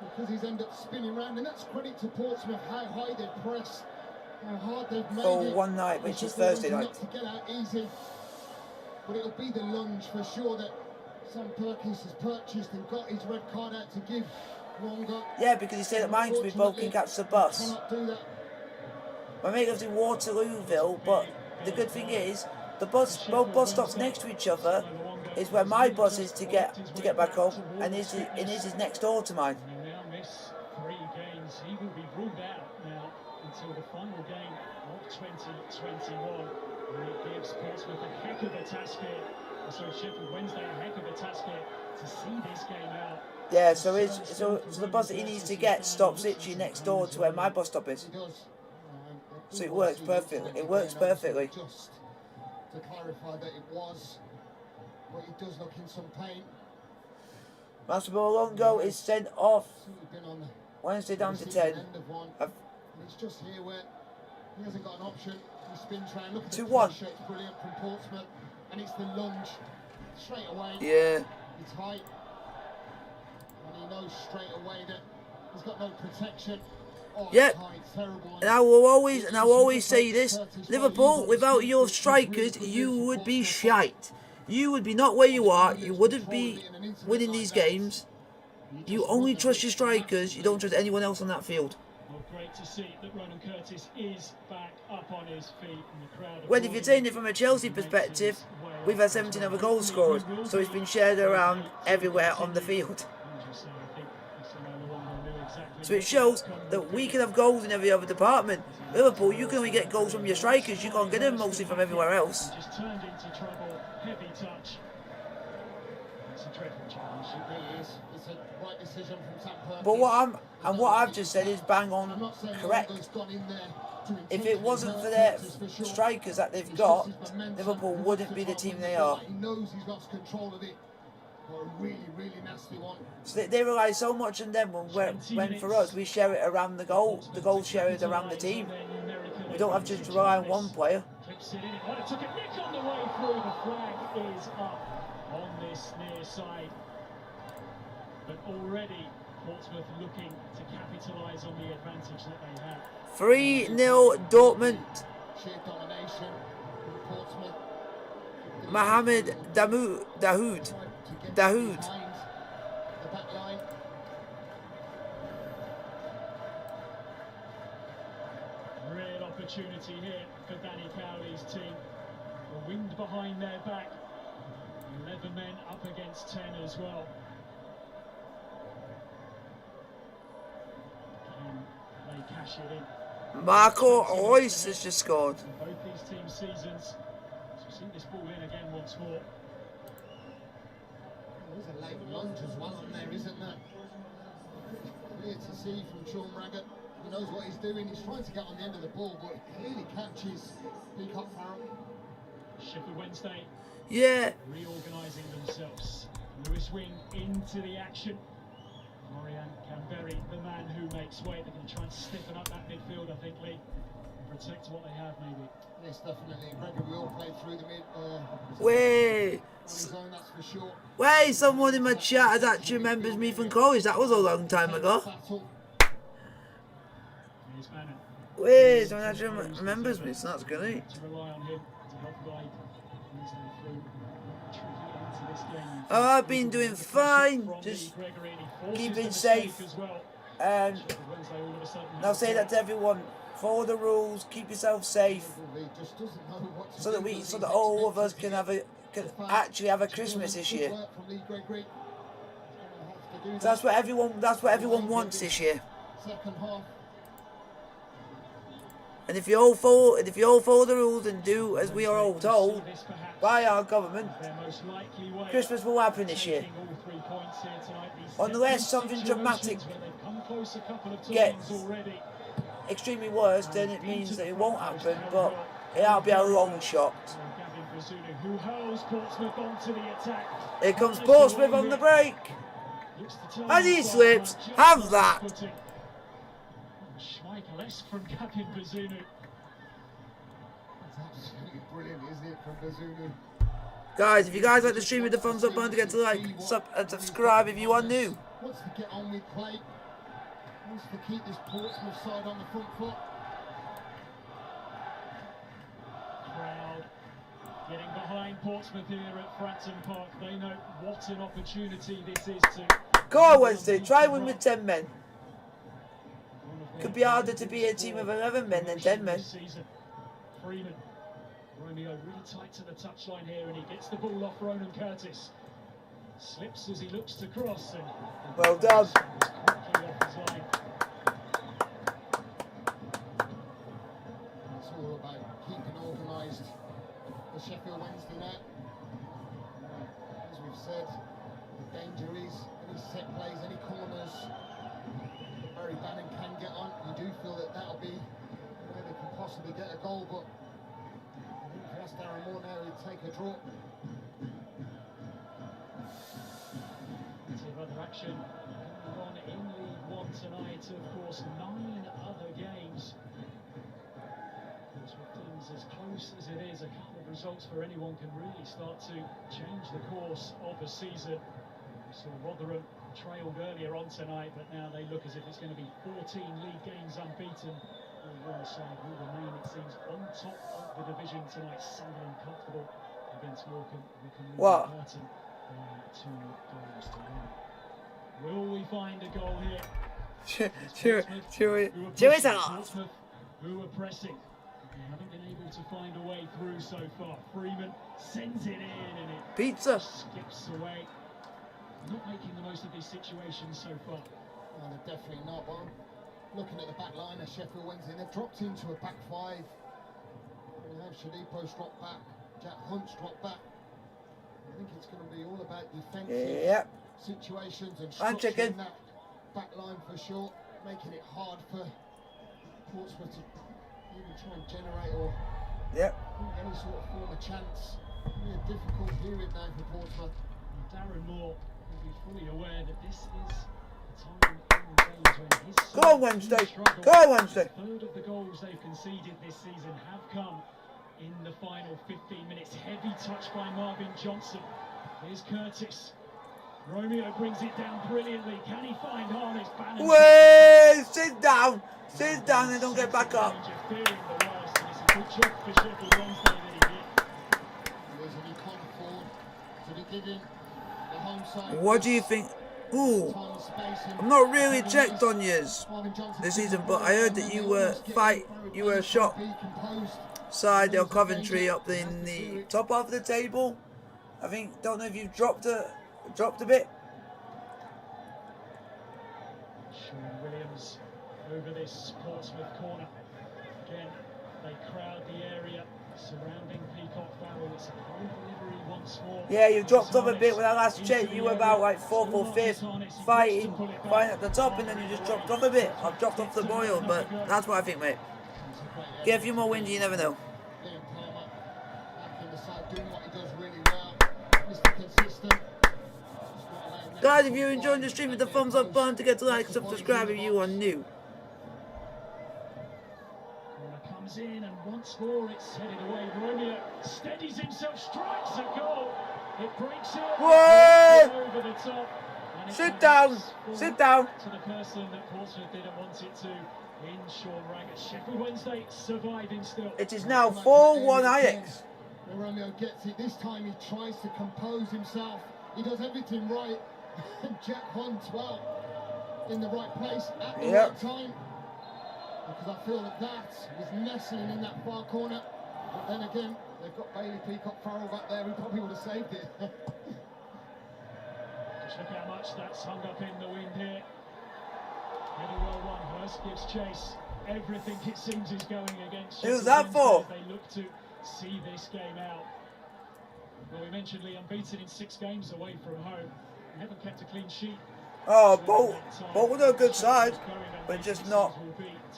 because he's ended up spinning around, and that's credit to Portsmouth, how high they press, how hard they've made For it. one night, which is Thursday night. To get out easy, but it'll be the lunge for sure that Sam Perkins has purchased and got his red card out to give longer. Yeah, because he said that mine because we both can catch the bus. Cannot do that. My mate lives in Waterlooville, but the good thing is both bus stops next to each other is where my bus is to get back home, and his is next door to mine. He will now miss 3 games. He will be ruled out now until the final game of 2021. And it gives Portsmouth a heck of a task here. So Sheffield Wednesday a heck of a task here to see this game out. Yeah, so the bus that he needs to get stops literally next door to where my bus stop is. He does. So it works perfectly. It works perfectly. Just to clarify that it was, but he does look in some pain. Massimo Longo is sent off. He's been on Wednesday down to receiving 10. end of one. I've- And it's just here where he hasn't got an option. He spins round. Look at the 2-1. pressure. It's brilliant from Portsmouth, and it's the lunge straight away. Yeah. It's high, and he knows straight away that he's got no protection. Oh, Yep. it's high, it's terrible. And I will always say this: Liverpool, without your strikers, you would be shite. You would be not where you are. You wouldn't be winning these games. You only trust your strikers. You don't trust anyone else on that field. Well, great to see that Ronan Curtis is back up on his feet, and the crowd. Well, if you're taking it from a Chelsea perspective, we've had 17 other goal scorers, so it's been shared around everywhere on the field. So it shows that we can have goals in every other department. Liverpool, you can only get goals from your strikers. You can't get them mostly from everywhere else. Just turned into trouble. Heavy touch. It's a dreadful challenge. It really is. It's a right decision from Sam Perkins. But what I've just said is bang I'm on not saying correct. Longo's gone in there to If it intentionally wasn't hurt for their Curtis, for sure. strikers that they've It's got, just his momentum. Liverpool He wouldn't wants be the to team control they the are. fight. He knows he's lost control of it. But a really, really nasty one. So they rely so much on them when for us we share it around the goal share it around the team. We don't have to just rely on one player. Clips it in. Oh, it took a nick on the way through. The flag is up on this near side. But already Portsmouth looking to capitalise on the advantage that they have. 3-0 Dortmund. Sheer domination from Portsmouth. Mohamed Dahoud. To get Dahoud. behind the back line. Real opportunity here for Danny Cowley's team. The wind behind their back. 11 men up against 10 as well. Can they cash it in? Marco Reus has just scored. In both these team seasons. So we've seen this ball in again once more. There's a late lunge as well on there, isn't there? Clear to see from Sean Raggett. He knows what he's doing. He's trying to get on the end of the ball, but he clearly catches Peacock Farrell. Sheffield Wednesday Yeah. reorganising themselves. Lewis Wing into the action. Florian Canberry, the man who makes weight. They're going to try and stiffen up that midfield, I think, Lee. And protect what they have, maybe. Yes, definitely. Gregory will play through the mid. Way. On his own, that's for sure. Wait, someone in my chat has actually remembers me from college. That was a long time ago. Battle. Here's Bannon. Wait, someone actually remembers me, so that's great. To rely on him to help guide Wednesday through tricky into this game. Oh, I've been doing fine. From Just Gregory, and he forces keeping a safe. mistake as well. And Sheffield Wednesday all of a sudden now say that to everyone. Follow the rules. Keep yourself safe. Just doesn't know what to So that do. so that all of us can actually have a Christmas this year. That's what everyone wants this year. Second half. And if you all follow the rules and do as we are all told by our government, Christmas will happen this year. Unless something dramatic gets extremely worse, then it means that it won't happen, but it'll be a long shot. Here comes Portsmouth on the break. And he slips. Have that. Schmeichel-esque from Gavin Bazunu. That's absolutely brilliant, isn't it, from Bazunu? Guys, if you guys like the stream with the thumbs up, don't forget to like, and subscribe if you are new. Wants to get on with play. Wants to keep this Portsmouth side on the front foot. Crowd getting behind Portsmouth here at Frampton Park. They know what an opportunity this is to... Go on, Wednesday. Try win with 10 men. Could be harder to be a team of 11 men than 10 men. Freeman. Romeo really tight to the touchline here, and he gets the ball off Ronan Curtis. Slips as he looks to cross. And well done. It's all about keeping organised. The Sheffield Wednesday net. As we've said, the danger is any set plays, any corners. Barry Bannon can get on. You do feel that that'll be where they can possibly get a goal, but I think if you ask Darren Moore now, he'd take a draw. Other action going on in League One tonight. Of course, 9 other games. With things as close as it is, a couple of results for anyone can really start to change the course of a season. We saw Rotherham trailed earlier on tonight, but now they look as if it's going to be 14 league games unbeaten. One side will remain, it seems, on top of the division tonight. Sunderland comfortable against Morecambe. What? 2 goals to 1. Will we find a goal here? Portsmouth, who are pressing. They haven't been able to find a way through so far. Freeman sends it in and it Pizza. skips away. Not making the most of these situations so far. No, they're definitely not. But looking at the back line of Sheffield Wednesday, they've dropped into a back 5. They have Shalipo's dropped back, Jack Hunt's dropped back. I think it's going to be all about defensive situations and structuring that back line for sure, making it hard for Portsmouth to even try and generate or any sort of form of chance. It'll be a difficult period now for Portsmouth. Darren Moore will be fully aware that this is a time in the games when his Go on, Wednesday. Go on, Wednesday. A third of the goals they've conceded this season have come in the final 15 minutes. Heavy touch by Marvin Johnson. Here's Curtis. Romeo brings it down brilliantly. Can he find Harness? Wait, sit down and don't get back up. Fearing the worst, and it's a good job for Sheffield Wednesday that he did. He can't afford to be giving the home side. What do you think? Ooh, I'm not really checked on yous this season, but I heard that you were a shot side of Coventry up in the top half of the table. I think, don't know if you've dropped a bit. Sean Williams over this Portsmouth corner. Again, they crowd the area surrounding Peacock Farrell. It's a home delivery once more. Yeah, you dropped off a bit with that last check. You were about like 4th or 5th fighting at the top, and then you just dropped off a bit. I've dropped off the boil, but that's what I think, mate. Get a few more wins, you never know. Guys, if you're enjoying the stream with the thumbs up button to get to like, subscribe if you are new. Corner comes in and once more it's headed away. Romeo steadies himself, strikes a goal. It breaks it over the top. Sit down. Sit down. To the person that Portsmouth didn't want it to in Sean Raggett. Sheffield Wednesday surviving still. It is now 4-1 Ajax. Romeo gets it. This time he tries to compose himself. He does everything right. And Jack Hunt, well, in the right place at the Yep. right time. Because I feel that was nestling in that far corner. But then again, they've got Bailey Peacock Farrell back there who probably would have saved it. Just look how much that's hung up in the wind here. Header well won. Hurst gives chase. Everything it seems is going against. Who's that for? They look to see this game out. Well, we mentioned Lee unbeaten in 6 games away from home. They haven't kept a clean sheet. Oh, Bolton are a good side, but just not.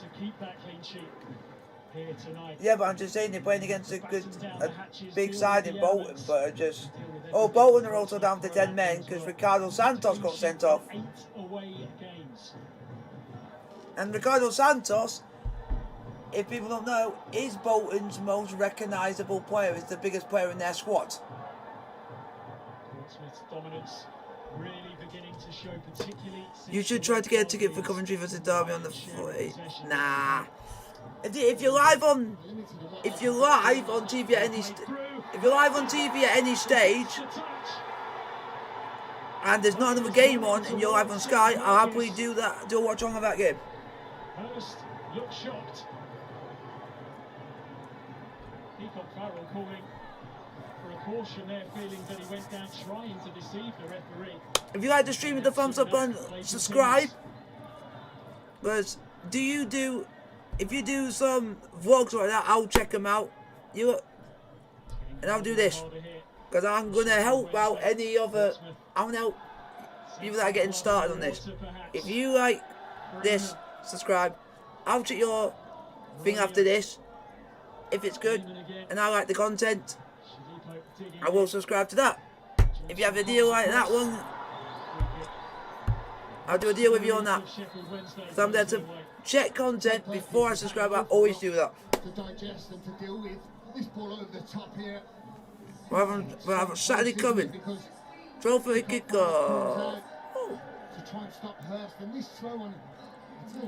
To keep that clean sheet here tonight. Yeah, but I'm just saying they're playing against a big side in Bolton, but are just. Oh, Bolton are also down to 10 men because Ricardo Santos got sent off. 8 away games. And Ricardo Santos, if people don't know, is Bolton's most recognisable player. Is the biggest player in their squad. Portsmouth's dominance really beginning to show, particularly. You should try to get a ticket for Coventry versus Derby on the footy. Nah. If you're live on TV at any stage, and there's not another game on, and you're live on Sky, I'll happily do that. Do a watch along of that game. Hurst looks shocked. Peacock Farrell calling for a caution there, feeling that he went down trying to deceive the referee. If you like the stream, hit the thumbs up and subscribe. Because if you do some vlogs like that, I'll check them out. And I'll do this. Because I'm going to help out I'm going to help people that are getting started on this. If you like this, subscribe. I'll check your thing after this. If it's good and I like the content, I will subscribe to that. If you have a deal like that one, I'll do a deal with you on that. So I'm there to check content before I subscribe. I always do that. To digest and to deal with this ball over the top here. We have a Saturday coming. 12:30 kickoff. To try and stop Hurst and this throw on.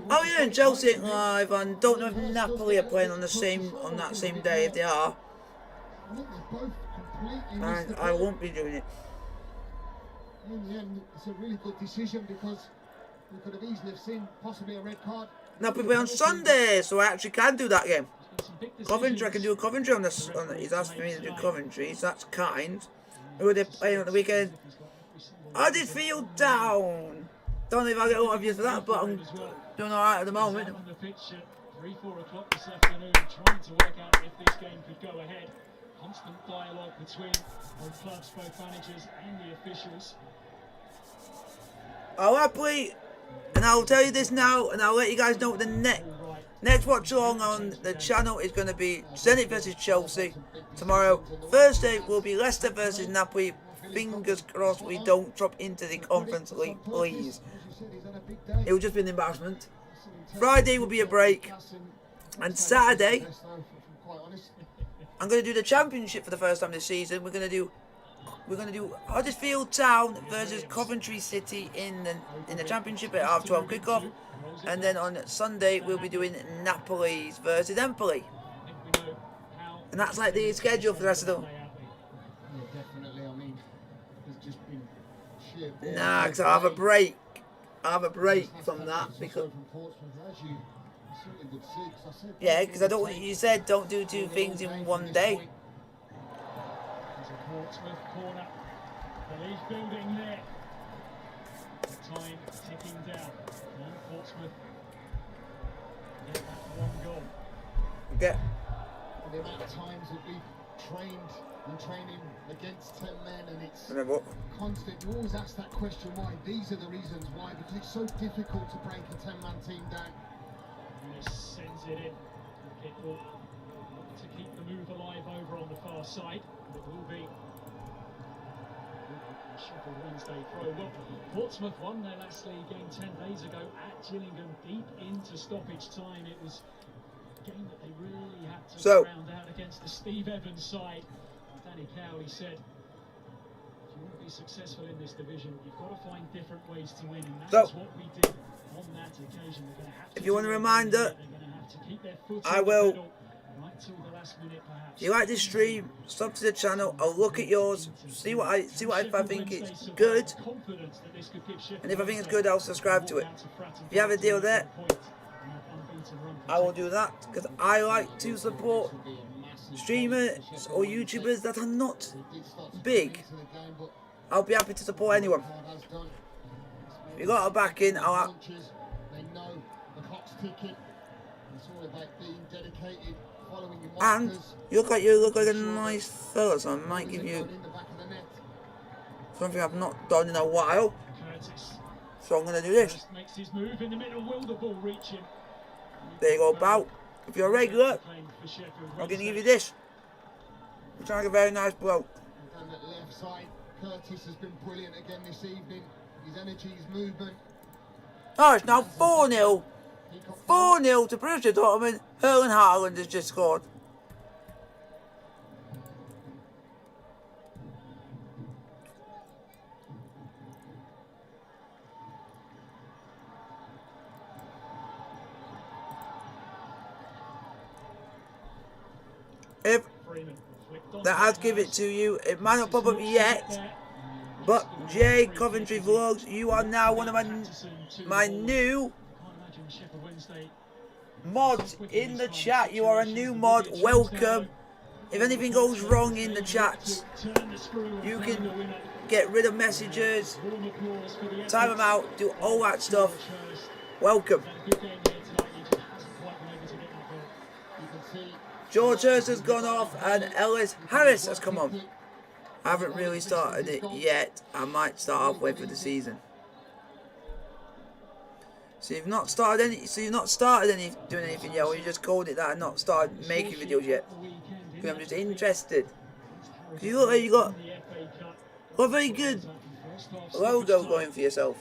Oh yeah, and Chelsea ain't live, and don't know if Napoli are playing on that same day. If they are, I think they're both completely missed the I ball. won't be doing it. In the end, it's a really good decision because we could have easily have seen possibly a red card. Napoli play on Sunday, so I actually can do that game. Coventry, I can do a Coventry on this. He's asked me to do Coventry, so that's kind. Who are they playing on the weekend? Huddersfield Town. Don't know if I get a lot of views for that, but I'm doing alright at the moment. On the pitch at 3-4 o'clock this afternoon, trying to work out if this game could go ahead. Constant dialogue between both clubs, both managers and the officials. I'll happily, and I'll tell you this now, and I'll let you guys know what the next watch along on the channel is going to be. Zenit versus Chelsea tomorrow. Thursday will be Leicester versus Napoli. Fingers crossed we don't drop into the Conference League, please. It will just be an embarrassment. Friday will be a break, and Saturday I'm going to do the Championship for the first time this season. We're going to do Huddersfield Town versus Coventry City in the Championship at half 12 kickoff, and then on Sunday we'll be doing Napoli's versus Empoli, and that's like the schedule for the rest of them. Yeah, definitely. I mean, there's just been sheer ball. Nah, because I'll have a break. I'll have a break from that because yeah, because I don't want. You said don't do 2 things in one day. There's a Portsmouth corner. The Leaf building there. The time ticking down. And Portsmouth get that 1 goal. Okay. The amount of times that we've trained and training against 10 men, and it's constant. You always ask that question why. These are the reasons why, because it's so difficult to break a 10-man team down. And he sends it in. It will to keep the move alive over on the far side. It will be Sheffield Wednesday throw. Well, Portsmouth won their last league game 10 days ago at Gillingham, deep into stoppage time. It was a game that they really had to round out against the Steve Evans side. Danny Cowley said, if you want to be successful in this division, you've got to find different ways to win, and that's what we did on that occasion. We're going to have to if you want a reminder, I will last minute perhaps. If you like this stream, sub to the channel. I'll look at yours, see what if I think it's good, and if I think it's good, I'll subscribe to it. If you have a deal there, I will do that because I like to support streamers or YouTubers that are not big. I'll be happy to support anyone. If you got a backing, I'll. And you look like a nice fella, so I might give you something I've not done in a while. So I'm gonna do this. There you go, pal. If you're a regular, I'm gonna give you this. Looks like a very nice bloke. Down that left side, Curtis has been brilliant again this evening. His energy, his movement. Oh, it's now 4-0. 4-0 to Borussia Dortmund. Erling Haaland has just scored. If that has give it to you, it might not pop up yet, but Jay Coventry Vlogs, you are now one of my new mods in the chat. You are a new mod. Welcome. If anything goes wrong in the chats, you can get rid of messages, time them out, do all that stuff. Welcome. George Hurst has gone off and Ellis Harris has come on. I haven't really started it yet. I might start halfway through the season. So you've not started doing anything yet, or you just called it that and not started making videos yet. Because I'm just interested. Because you look like you got a very good logo going for yourself.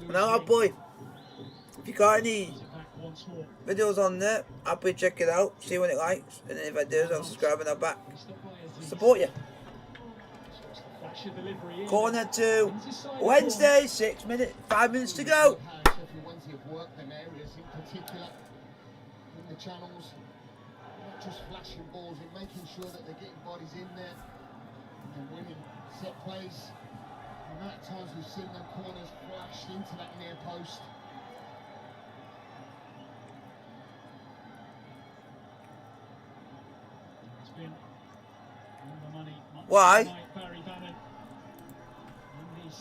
Now, boy, if you got any videos on there, I'll probably check it out, see what it likes, and then if I do, I'll subscribe and I'll back. Support you. Corner to Wednesday, 5 minutes to go. Sheffield Wednesday have worked them areas in particular in the channels, not just flashing balls, and making sure that they're getting bodies in there and winning set plays. The amount of times we've seen them corners flashed into that near post. Why?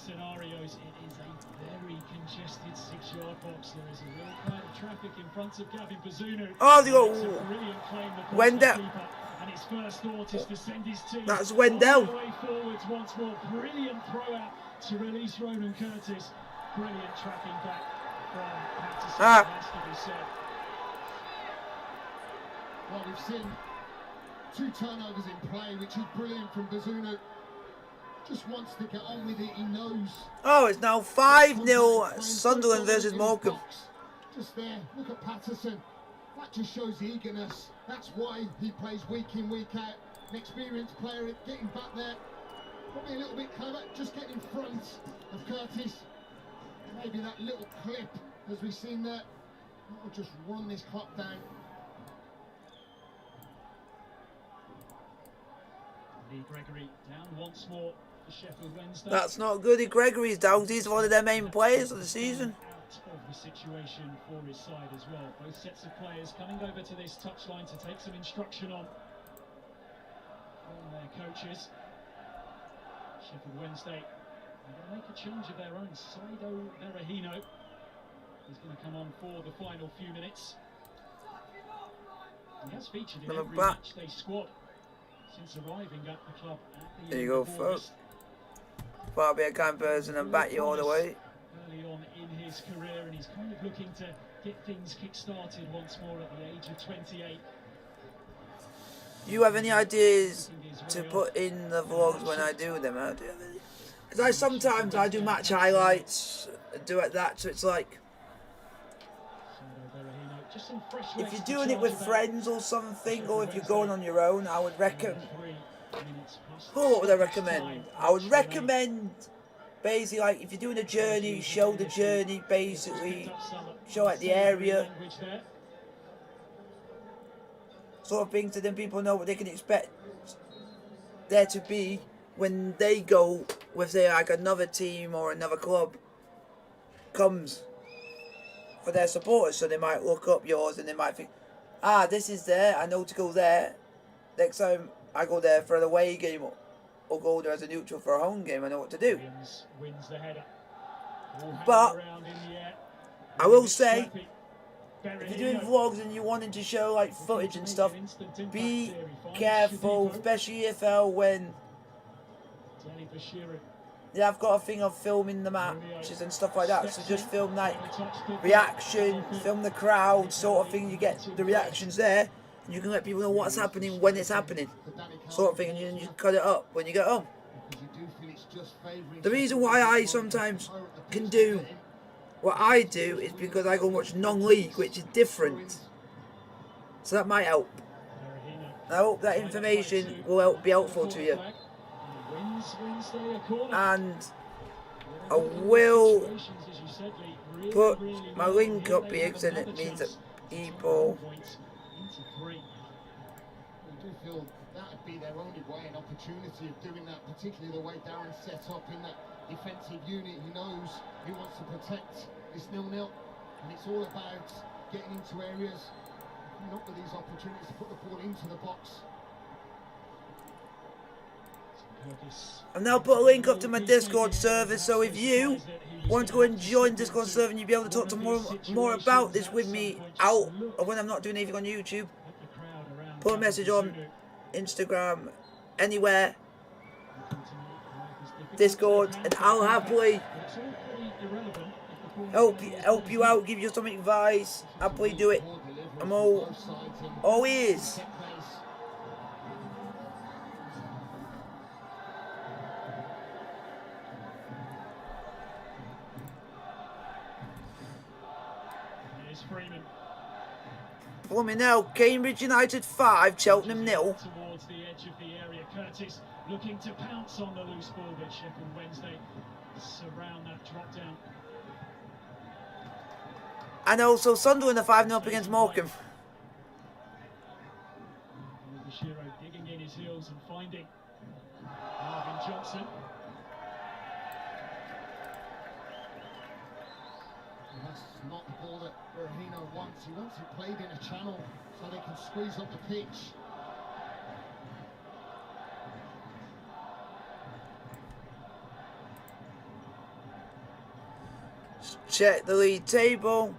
Scenarios, it is a very congested 6-yard box. There is a real cloud of traffic in front of Gavin Bazunu. Oh, they got Wendell. And his first thought is to send his team. That's Wendell. All the way forwards once more. Brilliant throw out to release Ronan Curtis. Brilliant tracking back from Patterson. Has to be said. Well, we've seen 2 turnovers in play, which is brilliant from Bazunu. Just wants to get on with it, he knows. Oh, it's now 5-0 Sunderland versus Morecambe. Just there, look at Patterson. That just shows eagerness. That's why he plays week in, week out. An experienced player getting back there. Probably a little bit clever, just getting in front of Curtis. Maybe that little clip, as we've seen there, that'll just run this clock down. Lee Gregory down once more. Sheffield Wednesday. That's not good. Gregory's down. He's one of their main players of the season. Out of the situation for his side as well. Both sets of players coming over to this touchline to take some instruction on from their coaches. Sheffield Wednesday are going to make a change of their own. Saido Berahino is going to come on for the final few minutes. He has featured in every matchday squad since arriving at the club at the there you go, folks. Far be a kind person and back you all the way. Early on in his career, and he's kind of looking to get things kick-started once more at the age of 28. You have any ideas to put in the vlogs when I do them? Because sometimes I do match highlights, do it that, so it's like, if you're doing it with friends or something, or if you're going on your own, I would recommend. Oh, what would I recommend? I would recommend basically, like, if you're doing a journey, show the journey, basically show like the area, sort of thing, so then people know what they can expect there to be when they go with, say, like another team or another club comes for their supporters. So they might look up yours and they might think, ah, this is there, I know to go there. Next time I go there for an away game or go there as a neutral for a home game, I know what to do. Wins the header. But I will say, if you're doing vlogs and you're wanting to show like footage and stuff, be careful, especially EFL when I've got a thing of filming the matches and stuff like that. So just film like reaction, film the crowd, sort of thing. You get the reactions there, and you can let people know what's happening when it's happening, sort of thing. And you can cut it up when you get home. The reason why I sometimes can do what I do is because I go and watch non-league, which is different. So that might help. I hope that information will be helpful to you. And I will put my link up here because then it means that people... I do feel that would be their only way and opportunity of doing that, particularly the way Darren's set up in that defensive unit. He knows he wants to protect this 0-0, and it's all about getting into areas, coming up with these opportunities to put the ball into the box. I've now put a link up to my Discord server, so if you want to go and join Discord server and you'll be able to talk to more about this with me out or when I'm not doing anything on YouTube, put a message on Instagram, anywhere, Discord, and I'll happily help you out, give you some advice, happily do it. I'm all ears. Plumbing now, Cambridge United 5, Cheltenham 0. Towards the edge of the area, Curtis looking to pounce on the loose ball, but Sheffield Wednesday surround that drop down. And also Sunderland are 5-0 up against Morecambe. Bashiro digging in his heels and finding Marvin Johnson. And that's not the ball that Berahino wants. He wants it played in a channel so they can squeeze up the pitch. Check the league table.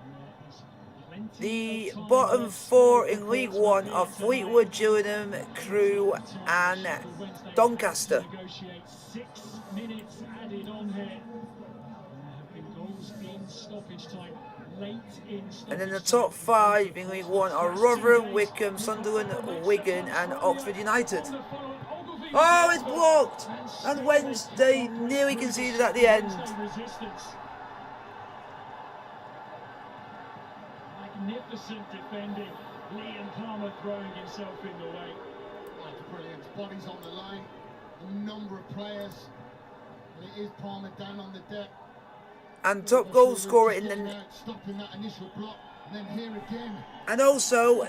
The bottom 4 in League One are Fleetwood, Gillingham, Crewe and Doncaster. 6 minutes added on here. There have been goals in stoppage time, late in stoppage. And then the top 5 in League One are Rotherham, Wycombe, Sunderland, Wigan and Oxford United. Oh, it's blocked! And Wednesday nearly conceded at the end. Magnificent defending. Liam Palmer throwing himself in the way. That's brilliant. Bodies on the line. A number of players. And it is Palmer down on the deck. And top goal scorer in the stopping that initial block. And then here again. And also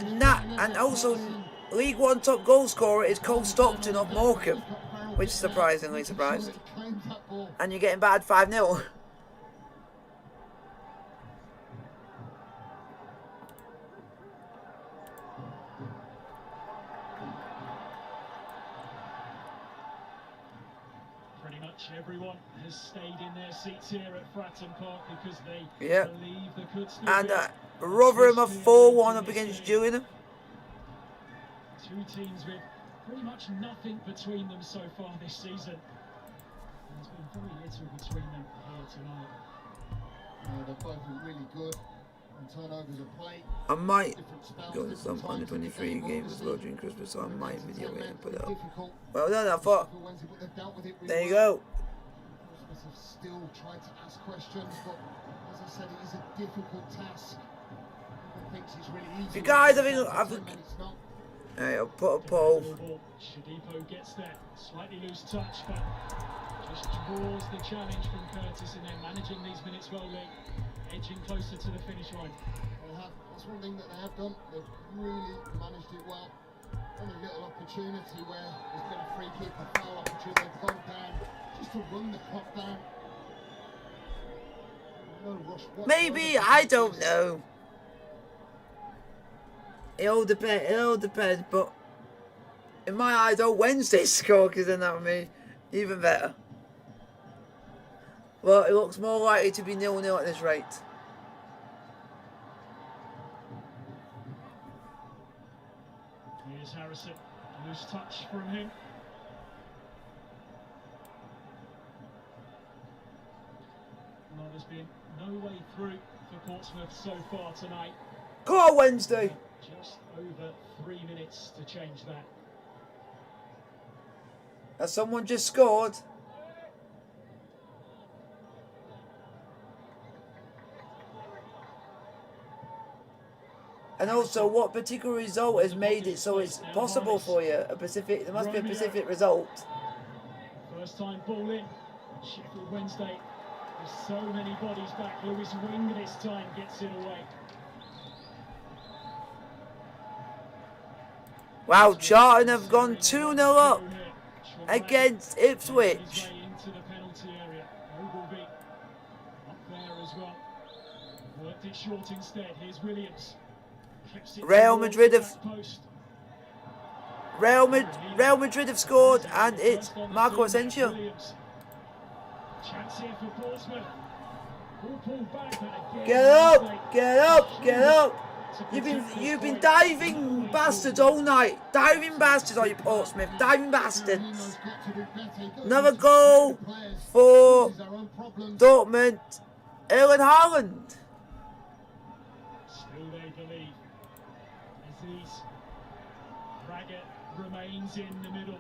League One top goal scorer is Cole Stockton of Morecambe, which is surprisingly surprised. And you're getting bad 5-0. Everyone has stayed in their seats here at Fratton Park because they believe they could still. And Rotherham are 4-1 up against Gillingham. Two teams with pretty much nothing between them so far this season. There's been very little between them here tonight. They're both really good. And turnovers of play. I might go to some under 23 games as well during Christmas, so I might video it and put it up. Well done, I thought. There you go. Have still tried to ask questions, but as I said, it is a difficult task. Everyone thinks it's really easy. You guys, I'll put a poll. Shadipo gets there, slightly loose touch, but just draws the challenge from Curtis, and they're managing these minutes well, Lee, edging closer to the finish line. That's one thing that they have done. They've really managed it well. Any little opportunity where there's been a free kick or foul opportunity, they've gone down just to run the clock down. No rush whatsoever. Maybe, I don't know. It all depends, but in my eyes, Wednesday score, because then that would be even better. Well, it looks more likely to be 0-0 at this rate. Here's Harrison. Loose touch from him. Well, there's been no way through for Portsmouth so far tonight. Come on, Wednesday. Just over 3 minutes to change that. Has someone just scored? And also, what particular result has made it so it's possible for you? There must be a Pacific result. First time ball in. Sheffield Wednesday. There's so many bodies back. Lewis Wing this time gets it away. Wow, Charlton have gone 2-0 up against Ipswich. Into the penalty area. Ogilvie up there as well. Worked it short instead. Here's Williams. Real Madrid have scored, and it's Marco Asensio. Chance here for Portsmouth. All pulled back, but again, Get up! Get up! Get up! You've been diving bastards all night. Diving bastards, are you, Portsmouth? Diving bastards. Another goal for Dortmund. Erling Haaland. Still they believe. Aziz Braggett remains in the middle.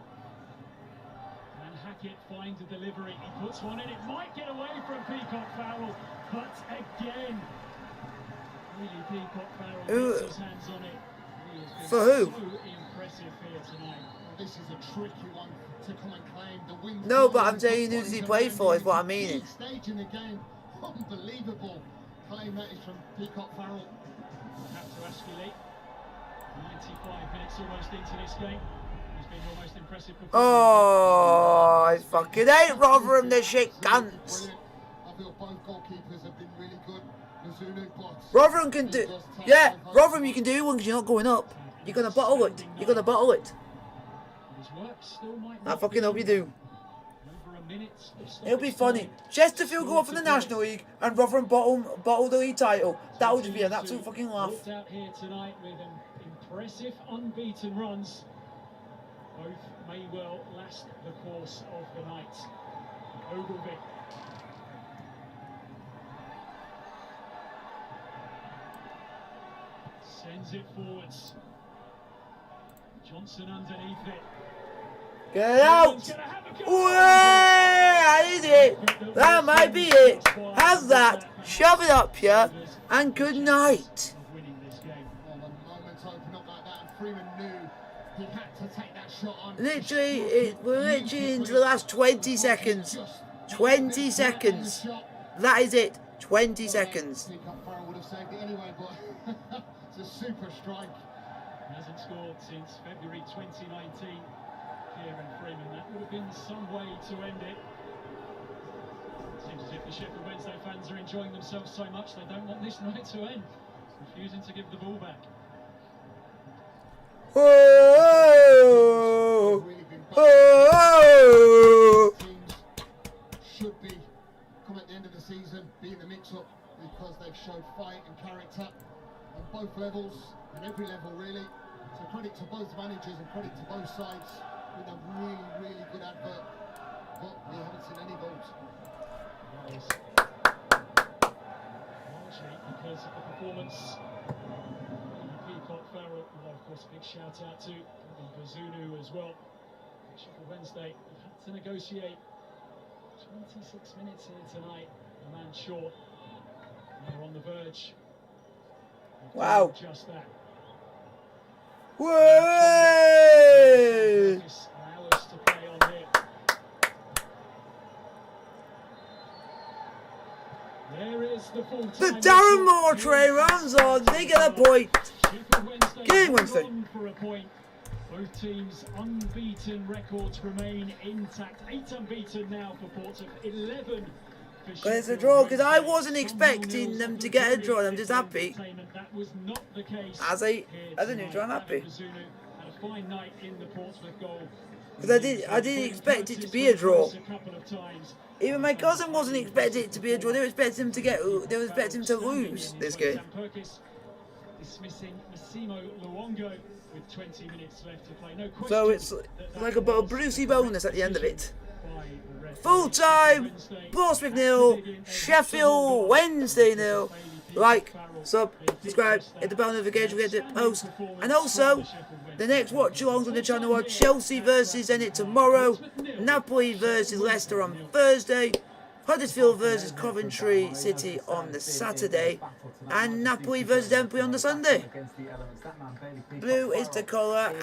And Hackett finds a delivery. He puts one in. It might get away from Peacock Farrell, but again, really Peacock Farrell gets his hands on it. He has been For who? so impressive here tonight. Well, this is a tricky one to come and claim. The win. No, but I'm saying who does he play for is what I'm meaning. Stage in the game, unbelievable claim that is from Peacock Farrell. We'll have to ask you, Lee. 95 minutes almost into this game. He's been your most impressive performance. Oh, I fucking hate Rotherham, this shit cunts. I feel both goalkeepers have been really good. Mizuno, but Rotherham can do. Yeah, Rotherham, you can do one because you're not going up. You're gonna bottle it. You're gonna bottle it. His work still might I not fucking hope you do. over a minute of It'll be stoppage funny. time. Chesterfield go up in the National League and Rotherham bottle the league title. That would just be an absolute fucking laugh. Walked out here tonight with an impressive unbeaten runs. Both may well last the course of the night. Ogilvie. Sends it forwards. Johnson underneath it. Get out! That is it. That might be it. Have that. Shove it up here. And good night. Winning this game. well, the moment opened up like that, and Freeman knew he had to take that shot on. Literally, we're literally into the last 20 seconds. 20 seconds. That is it. 20 seconds. Peacock Farrell would have saved it anyway, but it's a super strike. Hasn't scored since February 2019. Kieran Freeman, that would have been some way to end it. Seems as if the Sheffield Wednesday fans are enjoying themselves so much they don't want this night to end, refusing to give the ball back. Whoa! Whoa! Teams should be come at the end of the season, be in the mix-up because they've showed fight and character on both levels, and every level really. So credit to both managers and credit to both sides with a really, really good advert. But we haven't seen any goals. Largely because of the performance of Peacock Farrell, and of course a big shout out to Bazunu as well. Sheffield Wednesday have had to negotiate 26 minutes here tonight, a man short. And they're on the verge of Wow. doing just that. Whoa! Hours to play on here. There is the full The Darren Moore tray runs on. They get a point. Sheffield Wednesday Game Wednesday. run for a point, Both teams' unbeaten records remain intact. 8 unbeaten now for Portsmouth, 11 for But it's a Sheffield draw because I Wednesday. wasn't expecting them to get a draw. I'm just happy. That was not the case As a here neutral, I'm tonight. happy. David Bazunu had a fine night in the Portsmouth goal. Because I didn't expect it to be a draw. Even my cousin wasn't expecting it to be a draw. They were expecting him to lose this game. Dismissing Massimo Luongo with 20 minutes left to play. No question So it's like a Brucey bonus at the end of it. Full time, Portsmouth 0, Sheffield Wednesday 0. Like, sub, subscribe, hit the bell notification, get the post. And also, the next watch alongs on the channel are Chelsea versus Zenit tomorrow, Napoli versus Leicester on Thursday, Huddersfield versus Coventry City on the Saturday, and Napoli versus Empoli on the Sunday. Blue is the colour, and